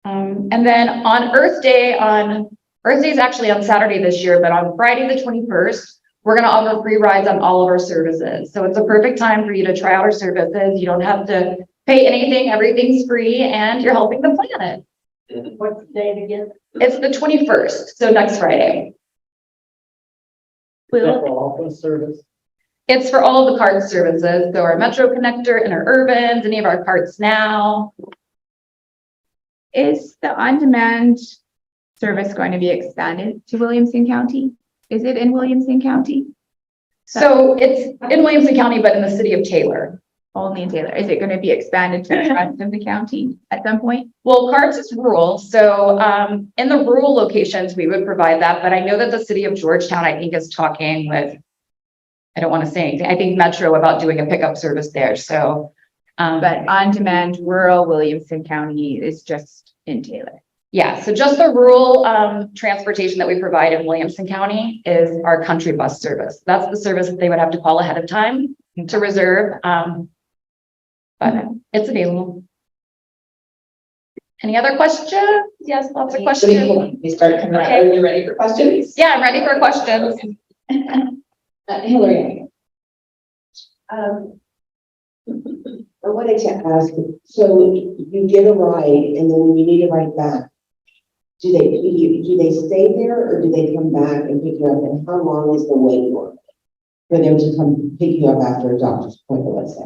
And then on Earth Day is actually on Saturday this year, but on Friday, the 21st, we're going to offer free rides on all of our services. So it's a perfect time for you to try out our services. You don't have to pay anything. Everything's free and you're helping the planet. What's the date again? It's the 21st, so next Friday. Service. It's for all of the CARTS services. So our Metro Connector, Interurbans, any of our CARTS Now. Is the on-demand service going to be expanded to Williamson County? Is it in Williamson County? So it's in Williamson County, but in the city of Taylor. Only in Taylor. Is it going to be expanded to the rest of the county at some point? Well, CARTS is rural. So in the rural locations, we would provide that. But I know that the city of Georgetown, I think, is talking with, I don't want to say anything, I think Metro about doing a pickup service there. So, but on-demand rural Williamson County is just in Taylor. Yeah, so just the rural transportation that we provide in Williamson County is our country bus service. That's the service that they would have to call ahead of time to reserve. But it's available. Any other questions? Yes, lots of questions. We start coming out. Are you ready for questions? Yeah, I'm ready for questions. Hillary. I wanted to ask, so you get a ride and then when you need a ride back, do they stay there or do they come back and pick you up? And how long is the wait for them to come pick you up after a doctor's appointment, let's say?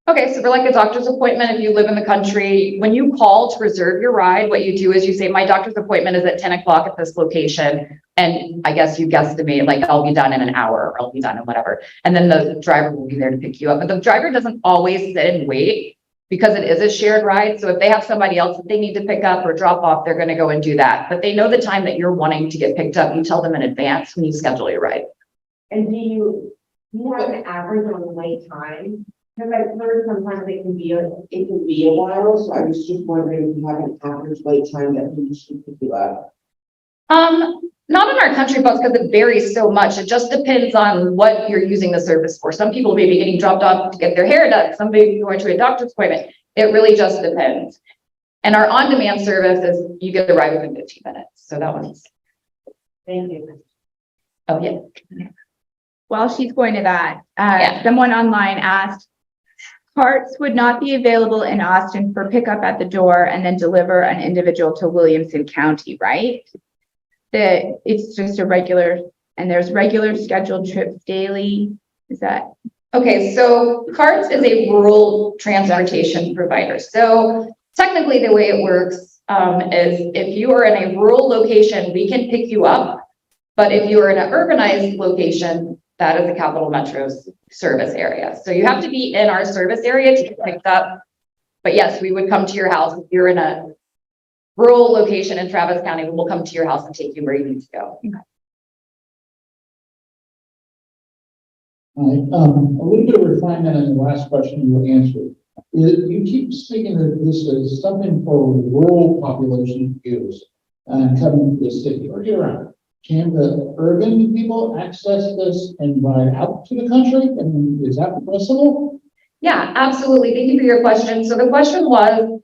Okay, so for like a doctor's appointment, if you live in the country, when you call to reserve your ride, what you do is you say, my doctor's appointment is at 10 o'clock at this location. And I guess you guesstimate, like, I'll be done in an hour, or I'll be done in whatever. And then the driver will be there to pick you up. But the driver doesn't always sit and wait because it is a shared ride. So if they have somebody else that they need to pick up or drop off, they're going to go and do that. But they know the time that you're wanting to get picked up. You tell them in advance when you schedule your ride. And do you have an average on the wait time? Because I've heard sometimes it can be a while, so I was just wondering if you have an average wait time that we should pick you up. Not in our country bus because it varies so much. It just depends on what you're using the service for. Some people may be getting dropped off to get their hair done. Some may be going to a doctor's appointment. It really just depends. And our on-demand service is you get the ride within 15 minutes. So that one's. Thank you. Oh, yeah. While she's going to that, Yeah. someone online asked, carts would not be available in Austin for pickup at the door and then deliver an individual to Williamson County, right? That it's just a regular, and there's regular scheduled trips daily. Is that? Okay, so CARTS is a rural transportation provider. So technically the way it works is if you are in a rural location, we can pick you up. But if you are in an urbanized location, that is a Capital Metro's service area. So you have to be in our service area to get picked up. But yes, we would come to your house. If you're in a rural location in Travis County, we will come to your house and take you where you need to go. A little bit of refinement on the last question you answered. You keep speaking that this is something for rural population use and coming to the city or year round. Can the urban people access this and ride out to the country? I mean, is that possible? Yeah, absolutely. Thank you for your question. So the question was,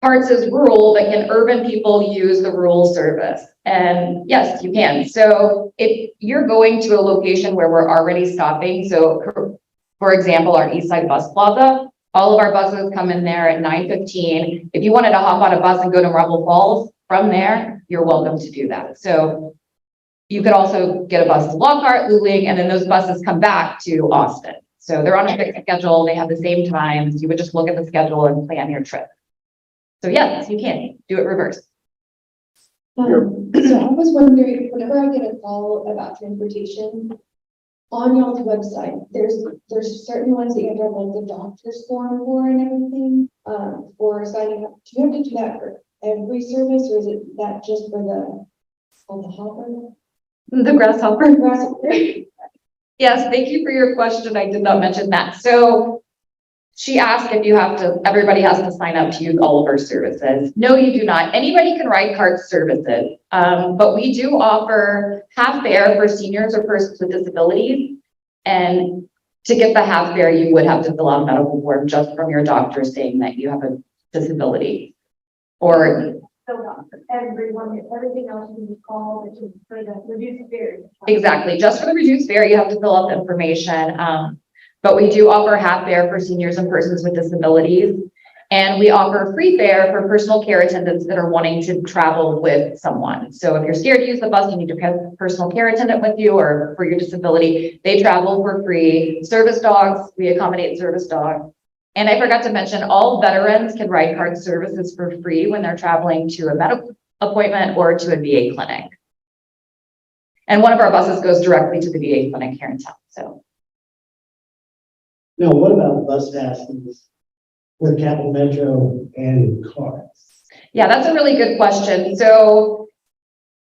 CARTS is rural, but can urban people use the rural service? And yes, you can. So if you're going to a location where we're already stopping, so for example, our East Side Bus Plaza, all of our buses come in there at 9:15. If you wanted to hop on a bus and go to Marble Falls from there, you're welcome to do that. So you could also get a bus to Lockhart, Luling, and then those buses come back to Austin. So they're on a fixed schedule. They have the same times. You would just look at the schedule and plan your trip. So yes, you can do it reverse. So I was wondering, whenever I get a call about transportation, on y'all's website, there's certain ones that you have to have like the doctor's form for and everything, for signing up. Do you have to do that for every service, or is it that just for the hopper? The grasshopper. Grasshopper. Yes, thank you for your question. I did not mention that. So she asked if you have to, everybody has to sign up to use all of our services. No, you do not. Anybody can ride CARTS services, but we do offer half fare for seniors or persons with disabilities. And to get the half fare, you would have to fill out a medical form just from your doctor saying that you have a disability. Or everything else you call for the reduced fare. exactly, just for the reduced fare, you have to fill out the information. But we do offer half fare for seniors and persons with disabilities. And we offer free fare for personal care attendants that are wanting to travel with someone. So if you're scared to use the bus, you need to have a personal care attendant with you, or for your disability, they travel for free. Service dogs, we accommodate service dogs. And I forgot to mention, all veterans can ride CARTS services for free when they're traveling to a medical appointment or to a VA clinic. And one of our buses goes directly to the VA clinic here in town, so. No, what about bus passes with Capital Metro and CARTS? Yeah, that's a really good question. So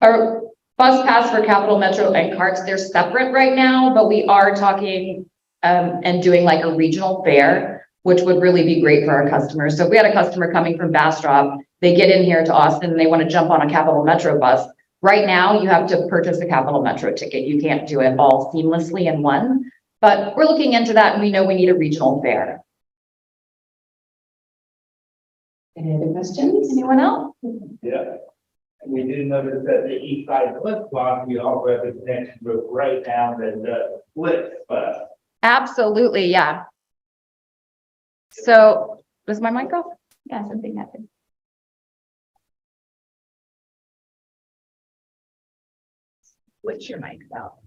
our bus pass for Capital Metro and CARTS, they're separate right now, but we are talking and doing like a regional fare, which would really be great for our customers. So if we had a customer coming from Bastrop, they get in here to Austin and they want to jump on a Capital Metro bus. Right now, you have to purchase a Capital Metro ticket. You can't do it all seamlessly in one, but we're looking into that and we know we need a regional fare. Any other questions? Anyone else? Yeah. We did notice that the east side flip flop, we also have the connection road right down the flip bus. Absolutely, yeah. So, was my mic off? Yeah, something happened. Switch your mic out.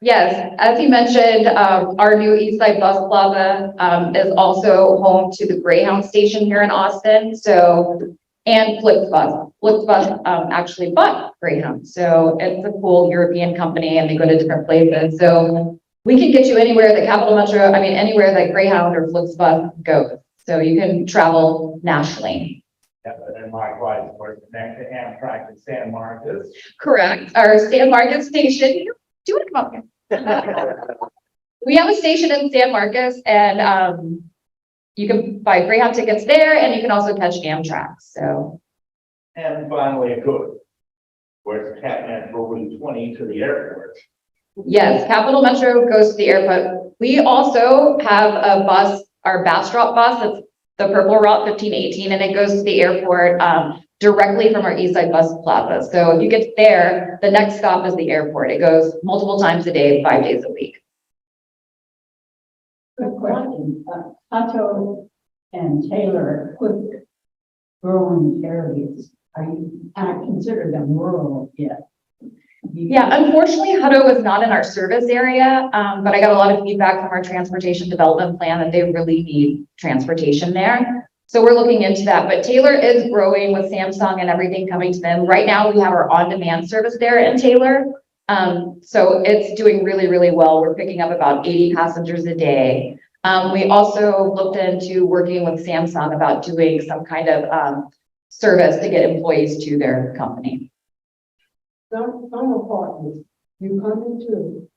Yes, as you mentioned, our new East Side Bus Plaza is also home to the Greyhound station here in Austin. So, and Flixbus actually bought Greyhound. So it's a cool European company and they go to different places. So we can get you anywhere that Capital Metro, anywhere that Greyhound or Flixbus goes. So you can travel nationally. Yeah, but then likewise, we're connected to Amtrak in San Marcos. Correct. Our San Marcos station. Do it, come up here. We have a station in San Marcos and you can buy Greyhound tickets there and you can also catch Amtrak. So. And finally, of course, where's Catman for Route 20 to the airport? Yes, Capital Metro goes to the airport. We also have a bus, our Bastrop bus, that's the purple route 1518, and it goes to the airport directly from our East Side Bus Plaza. So if you get there, the next stop is the airport. It goes multiple times a day, 5 days a week. Good question. Hato and Taylor are quick growing areas. Are you, I consider them rural yet? Yeah, unfortunately, Hutto is not in our service area, but I got a lot of feedback from our transportation development plan that they really need transportation there. So we're looking into that, but Taylor is growing with Samsung and everything coming to them. Right now, we have our on-demand service there in Taylor. So it's doing really, really well. We're picking up about 80 passengers a day. We also looked into working with Samsung about doing some kind of service to get employees to their company. Some apartments, you come into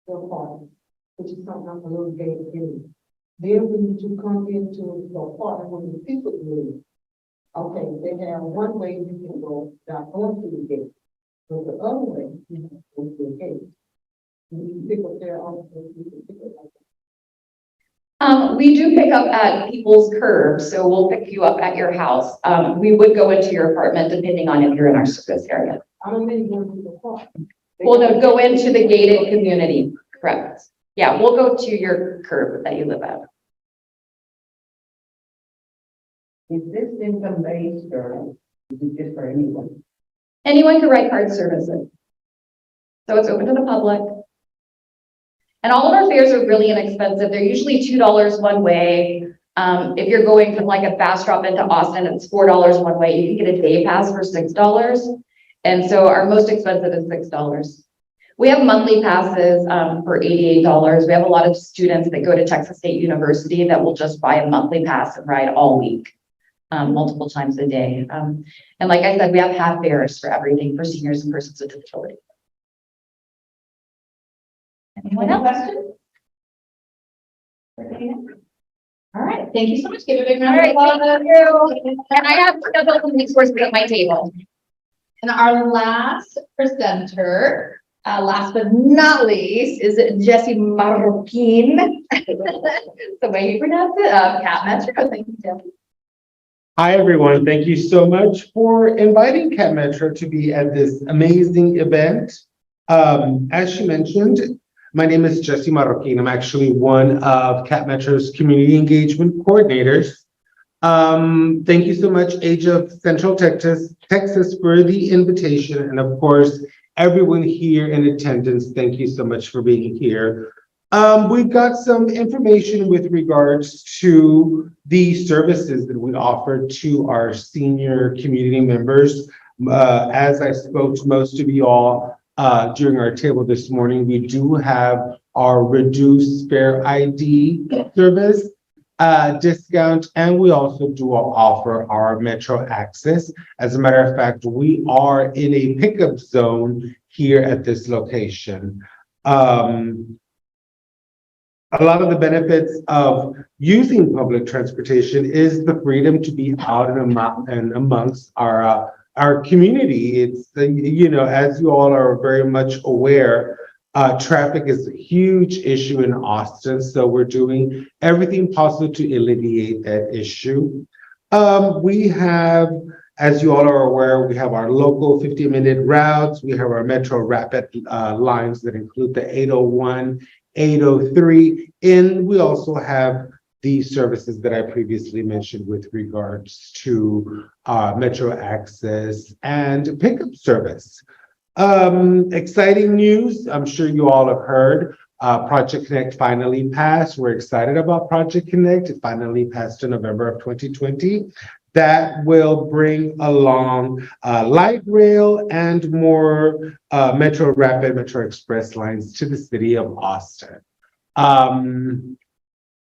the apartment, which is something like a little gate in. Then when you come into the apartment when the people live, okay, they have one way you can go down onto the gate. But the other way, you can go to the gate. You pick up there on you pick up like that. We do pick up at people's curbs, so we'll pick you up at your house. We would go into your apartment depending on if you're in our service area. I don't mean going to the apartment. Well, no, go into the gated community, correct? Yeah, we'll go to your curb that you live at. Is this income based or is it just for anyone? Anyone can write card services. So it's open to the public. And all of our fares are really inexpensive. They're usually $2 one way. If you're going from like a Bastrop into Austin, it's $4 one way. You can get a day pass for $6. And so our most expensive is $6. We have monthly passes for $88. We have a lot of students that go to Texas State University that will just buy a monthly pass and ride all week, multiple times a day. And like I said, we have half fares for everything for seniors and persons with disabilities. Anyone else? Questions? All right, thank you so much. Give a big round All right, of applause. thank you. And I have several resources at my table. And our last presenter, last but not least, is Jessie Marroquin. The way you pronounce it, Cat Metro. Thank you, Jessie. Hi, everyone. Thank you so much for inviting Cat Metro to be at this amazing event. As she mentioned, my name is Jessie Marroquin. I'm actually one of Cat Metro's community engagement coordinators. Thank you so much, Age of Central Texas, for the invitation. And of course, everyone here in attendance, thank you so much for being here. We've got some information with regards to the services that we offer to our senior community members. As I spoke to most of you all during our table this morning, we do have our reduced fare ID service discount, and we also do offer our Metro Access. As a matter of fact, we are in a pickup zone here at this location. A lot of the benefits of using public transportation is the freedom to be out and amongst our community. It's, you know, as you all are very much aware, Traffic is a huge issue in Austin, so we're doing everything possible to alleviate that issue. We have, as you all are aware, we have our local 50-minute routes. We have our Metro Rapid lines that include the 801, 803, and we also have the services that I previously mentioned with regards to Metro Access and pickup service. Exciting news. I'm sure you all have heard. Project Connect finally passed. We're excited about Project Connect. It finally passed in November of 2020. That will bring along light rail and more Metro Rapid, Metro Express lines to the city of Austin.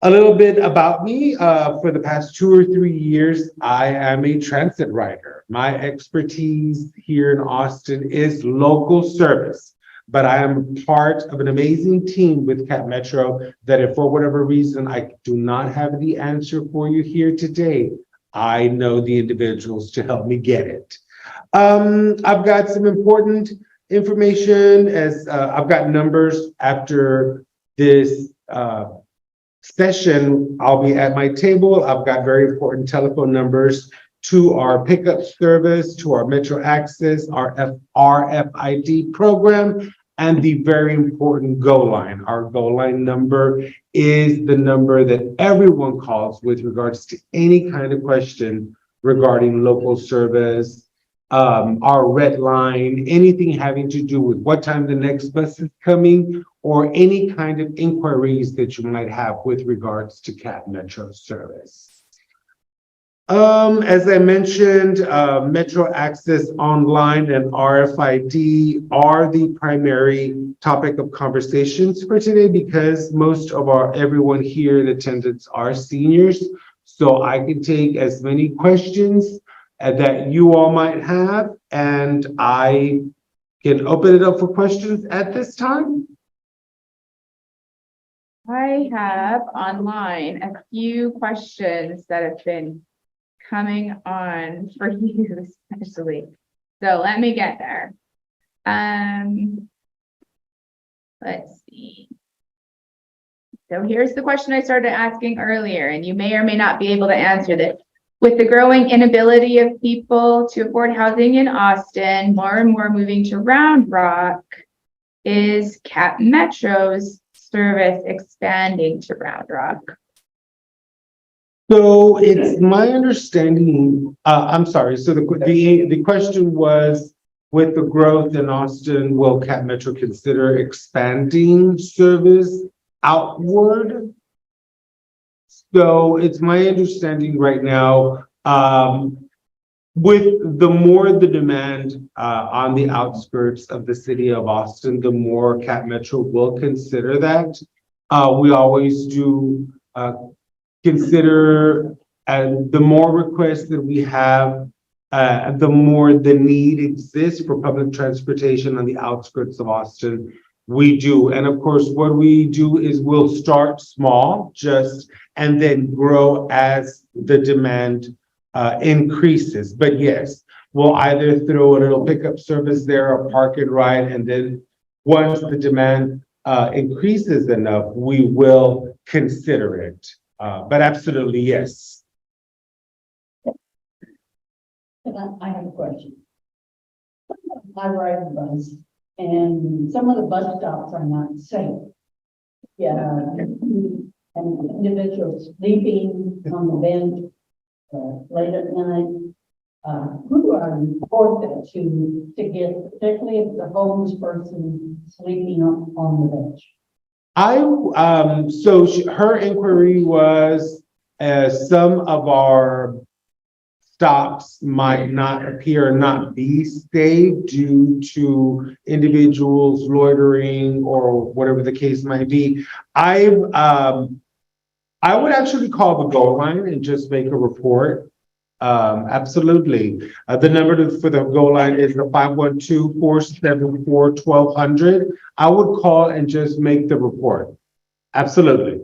A little bit about me. For the past 2 or 3 years, I am a transit rider. My expertise here in Austin is local service, but I am part of an amazing team with Cap Metro that if for whatever reason I do not have the answer for you here today, I know the individuals to help me get it. I've got some important information as I've got numbers after this session. I'll be at my table. I've got very important telephone numbers to our pickup service, to our Metro Access, our RFID program, and the very important GO line. Our GO line number is the number that everyone calls with regards to any kind of question regarding local service, our red line, anything having to do with what time the next bus is coming, or any kind of inquiries that you might have with regards to Cap Metro service. As I mentioned, Metro Access Online and RFID are the primary topic of conversations for today because most of everyone here in attendance are seniors. So I can take as many questions that you all might have, and I can open it up for questions at this time. I have online a few questions that have been coming on for you especially. So let me get there. Let's see. So here's the question I started asking earlier, and you may or may not be able to answer this. With the growing inability of people to afford housing in Austin, more and more moving to Round Rock, is Cap Metro's service expanding to Round Rock? So it's my understanding, I'm sorry, so the question was, with the growth in Austin, will Cap Metro consider expanding service outward? So it's my understanding right now, with the more the demand on the outskirts of the city of Austin, the more Cap Metro will consider that. We always do consider, and the more requests that we have, the more the need exists for public transportation on the outskirts of Austin. We do. And of course, what we do is we'll start small and then grow as the demand increases. But yes, we'll either throw a little pickup service there or park and ride. And then once the demand increases enough, we will consider it. But absolutely, yes. I have a question. I ride a bus, and some of the bus stops are not safe. Yeah, and individuals sleeping on the bench late at night. Who do I report that to get, particularly if the homeless person sleeping on the bench? Her inquiry was some of our stops might not appear not be safe due to individuals loitering or whatever the case might be. I would actually call the GO line and just make a report. Absolutely. The number for the GO line is the 512-474-1200. I would call and just make the report. Absolutely.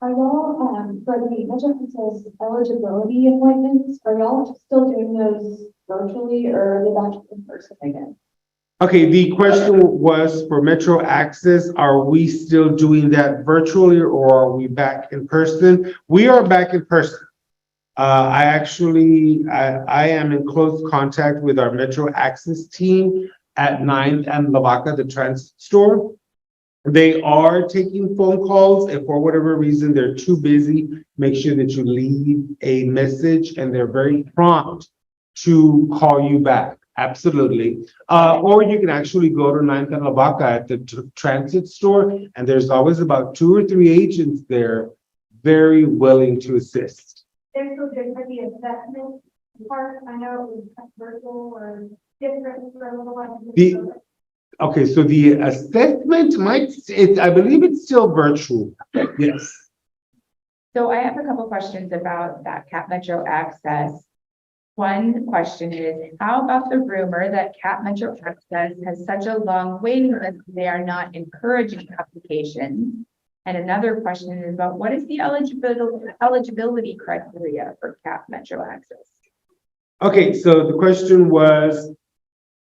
Are y'all, for the Metro Access eligibility appointments, are y'all still doing those virtually or are they back in person again? Okay, the question was for Metro Access, are we still doing that virtually or are we back in person? We are back in person. I am in close contact with our Metro Access team at 9th and Levack, the transit store. They are taking phone calls. If for whatever reason they're too busy, make sure that you leave a message and they're very prompt to call you back. Absolutely. Or you can actually go to 9th and Levack at the transit store, and there's always about 2 or 3 agents there very willing to assist. There's still good for the assessment part. I know it was virtual or different for a little while. Okay, so the assessment I believe it's still virtual. Yes. So I have a couple questions about that Cap Metro Access. One question is, how about the rumor that Cap Metro Access has such a long waiting list, they are not encouraging applications? And another question is about what is the eligibility criteria for Cap Metro Access? Okay, so the question was,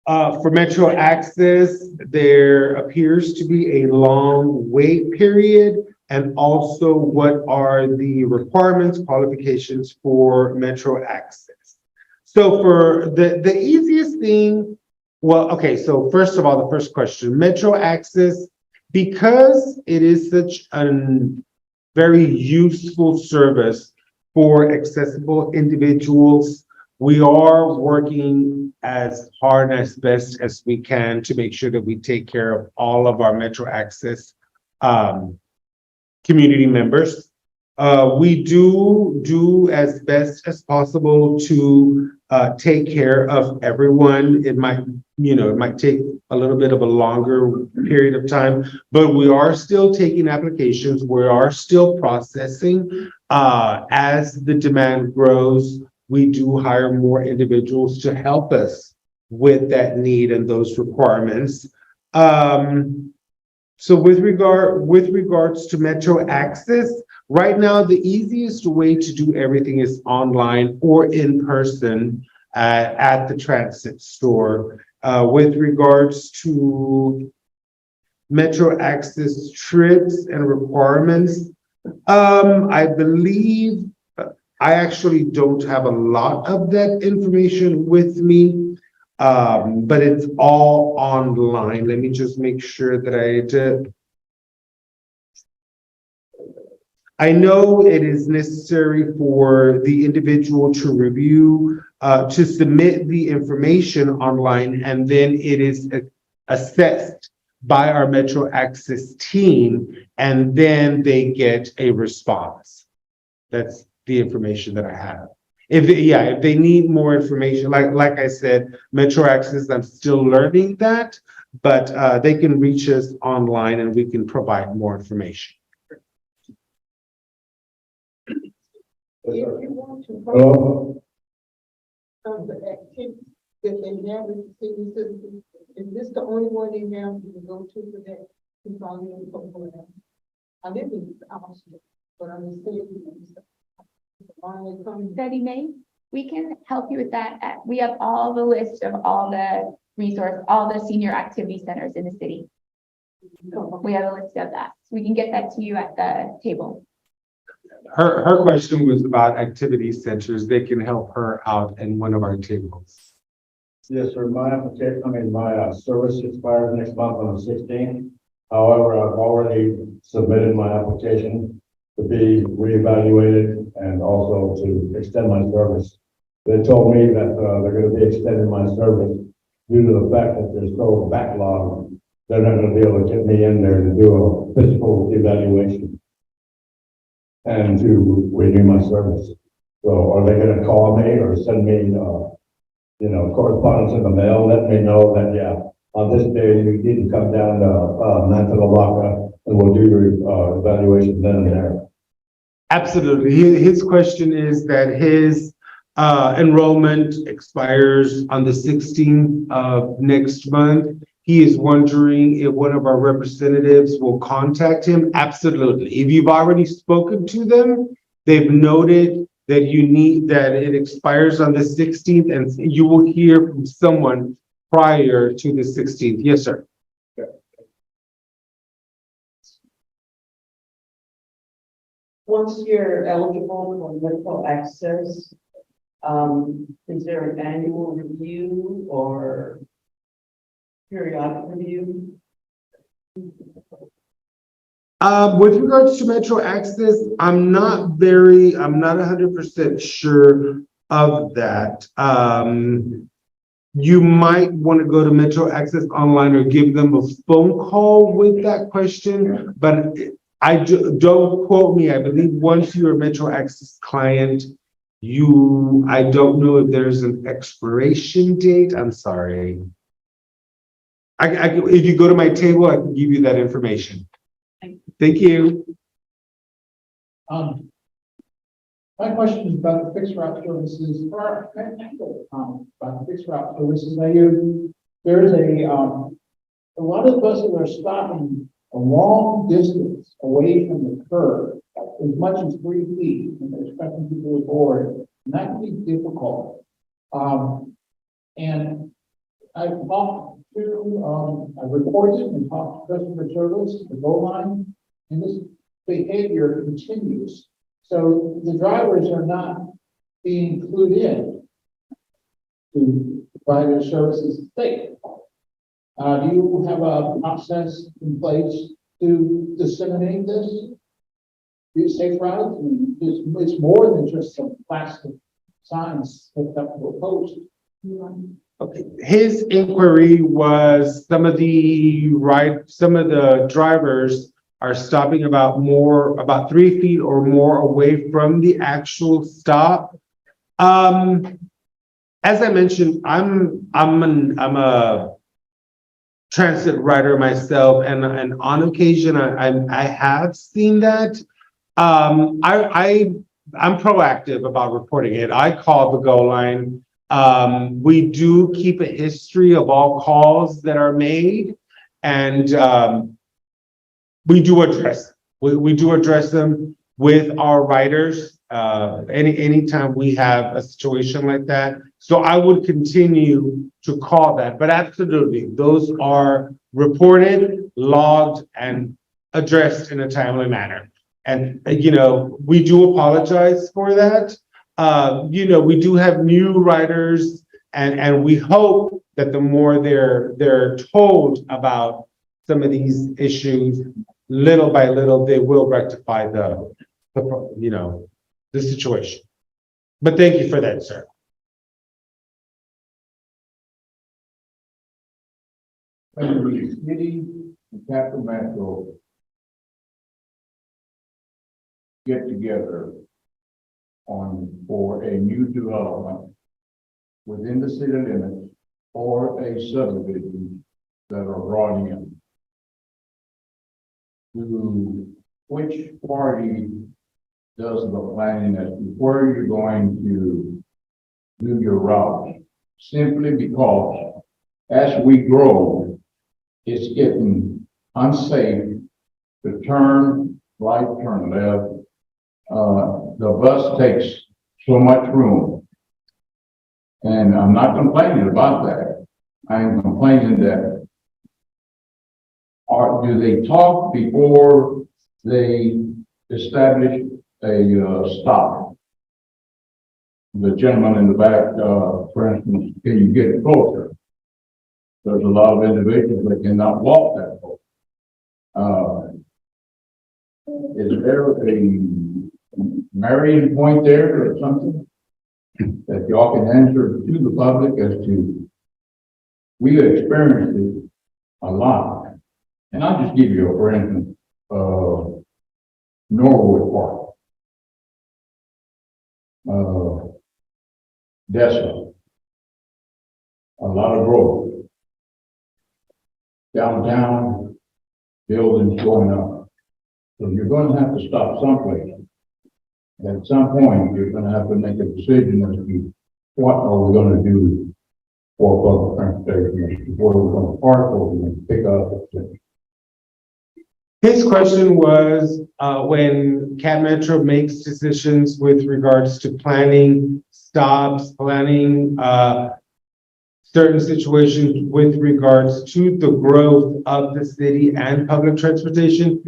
for Metro Access, there appears to be a long wait period, and also what are the requirements, qualifications for Metro Access? So for the easiest thing, well, okay, so first of all, the first question, Metro Access, because it is such a very useful service for accessible individuals, we are working as hard and as best as we can to make sure that we take care of all of our Metro Access community members. We do as best as possible to take care of everyone. It might take a little bit of a longer period of time, but we are still taking applications. We are still processing. As the demand grows, we do hire more individuals to help us with that need and those requirements. So with regards to Metro Access, right now, the easiest way to do everything is online or in person at the transit store. With regards to Metro Access trips and requirements, I believe I actually don't have a lot of that information with me, but it's all online. Let me just make sure that I know it is necessary for the individual to review, to submit the information online, and then it is assessed by our Metro Access team, and then they get a response. That's the information that I have. If they need more information, like I said, Metro Access, I'm still learning that, but they can reach us online and we can provide more information. If you want to vote on the activity that they have with the senior citizens, is this the only one they have to go to for that? I live in Austin, but I'm saying. Betty May, we can help you with that. We have all the list of all the all the senior activity centers in the city. We have a list of that. So we can get that to you at the table. Her question was about activity centers. They can help her out in one of our tables. Yes, sir. My application, my service expires next month on the 16th. However, I've already submitted my application to be reevaluated and also to extend my service. They told me that they're going to be extending my service due to the fact that there's no backlog. They're not going to be able to get me in there to do a physical evaluation and to renew my service. So are they going to call me or send me, correspondence in the mail, let me know that, yeah, on this day you need to come down to Levack and we'll do your evaluation then and there. Absolutely. His question is that his enrollment expires on the 16th of next month. He is wondering if one of our representatives will contact him. Absolutely. If you've already spoken to them, they've noted that it expires on the 16th, and you will hear from someone prior to the 16th. Yes, sir. Once you're eligible for medical access, is there an annual review or periodic review? With regards to Metro Access, I'm not 100% sure of that. You might want to go to Metro Access online or give them a phone call with that question, but don't quote me. I believe once you're a Metro Access client, I don't know if there's an expiration date. I'm sorry. If you go to my table, I can give you that information. Thank you. My question is about the fixed route services, about the fixed route services. There is a lot of buses are stopping a long distance away from the curb, as much as 3 feet, and they're expecting people to board, and that can be difficult. And I've reported and talked to customer service, the GO line, and this behavior continues. So the drivers are not being clued in to provide their services safe. Do you have a process in place to disseminate this? These safe routes? It's more than just some plastic signs hooked up to a post. Okay. His inquiry was some of the drivers are stopping about 3 feet or more away from the actual stop. As I mentioned, I'm a transit rider myself, and on occasion I have seen that. I'm proactive about reporting it. I call the GO line. We do keep a history of all calls that are made, and we do address them with our riders anytime we have a situation like that. So I would continue to call that, but absolutely, those are reported, logged, and addressed in a timely manner. And we do apologize for that. We do have new riders, and we hope that the more they're told about some of these issues, little by little, they will rectify the situation. But thank you for that, sir. When the city and Capital Metro get together for a new development within the city limits or a subdivision that are brought in, to which party does the planning as to where you're going to do your route? Simply because as we grow, it's getting unsafe to turn right, turn left. The bus takes so much room. And I'm not complaining about that. I'm complaining that do they talk before they establish a stop? The gentleman in the back, for instance, can you get closer? There's a lot of individuals that cannot walk that close. Is there a marrying point there or something that y'all can answer to the public as to? We experienced it a lot. And I'll just give you for instance, Norwood Park, Dessa, a lot of growth. Downtown, buildings going up. So you're going to have to stop someplace. And at some point, you're going to have to make a decision as to what are we going to do for public transportation, where we're going to park, or we're going to pick up, etc. His question was, when Cat Metro makes decisions with regards to planning stops, planning, certain situations with regards to the growth of the city and public transportation.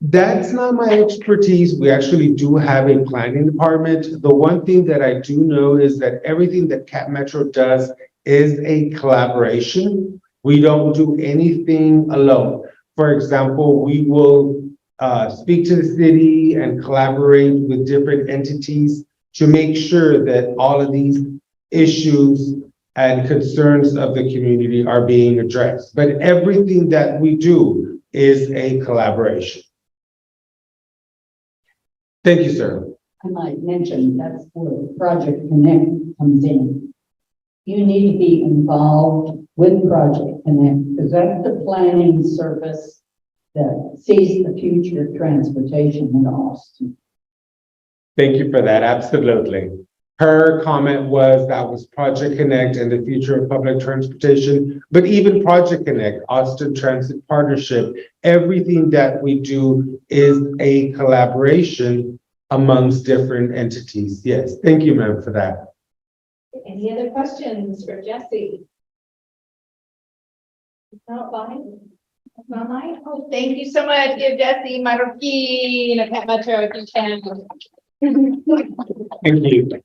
That's not my expertise. We actually do have a planning department. The one thing that I do know is that everything that Cat Metro does is a collaboration. We don't do anything alone. For example, we will speak to the city and collaborate with different entities to make sure that all of these issues and concerns of the community are being addressed. But everything that we do is a collaboration. Thank you, sir. I might mention that's where Project Connect comes in. You need to be involved with Project Connect because that's the planning service that sees the future of transportation in Austin. Thank you for that. Absolutely. Her comment was that was Project Connect and the future of public transportation, but even Project Connect, Austin Transit Partnership, everything that we do is a collaboration amongst different entities. Yes, thank you, ma'am, for that. Any other questions for Jesse? Not mine. Not mine. Oh, thank you so much. Give Jesse Marroquin a Cat Metro if you can. Thank you.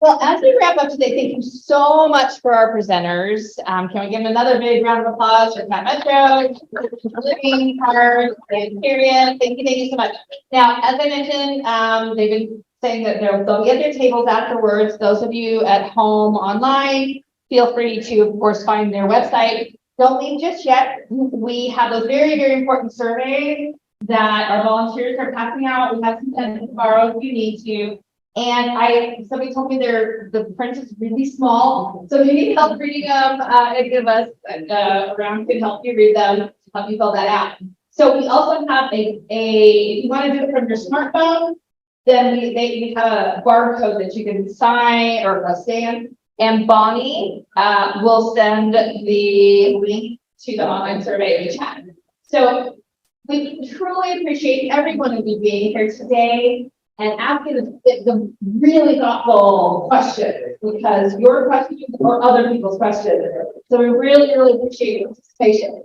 Well, as we wrap up today, thank you so much for our presenters. Can we give them another big round of applause for Cat Metro, Living Card, and Chariot? Thank you so much. Now, as I mentioned, they've been saying that they'll be at their tables afterwards. Those of you at home online, feel free to, of course, find their website. Don't leave just yet. We have those very, very important surveys that our volunteers are passing out. We have some pens to borrow if you need to. And somebody told me the print is really small. So if you need help reading them, give us around can help you read them, help you fill that out. So we also have if you want to do it from your smartphone, then we have a barcode that you can sign or scan. And Bonnie will send the link to the online survey in the chat. So we truly appreciate every one of you being here today and asking the really thoughtful questions, because your questions are other people's questions. So we really, really appreciate your participation.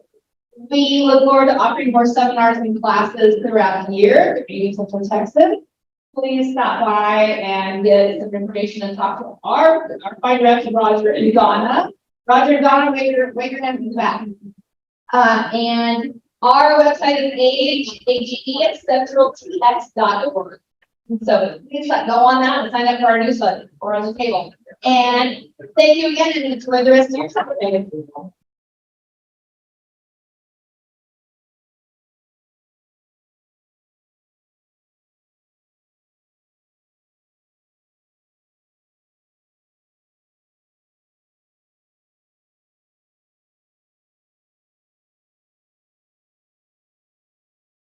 We look forward to offering more seminars and classes throughout the year in Central Texas. Please stop by and get some information and talk to our fine reps, Roger and Donna. Roger and Donna, wave your hands in the back. And our website is age@centraltx.org. So please go on that and sign up for our newsletter or on the table. And thank you again and enjoy the rest of your Saturday.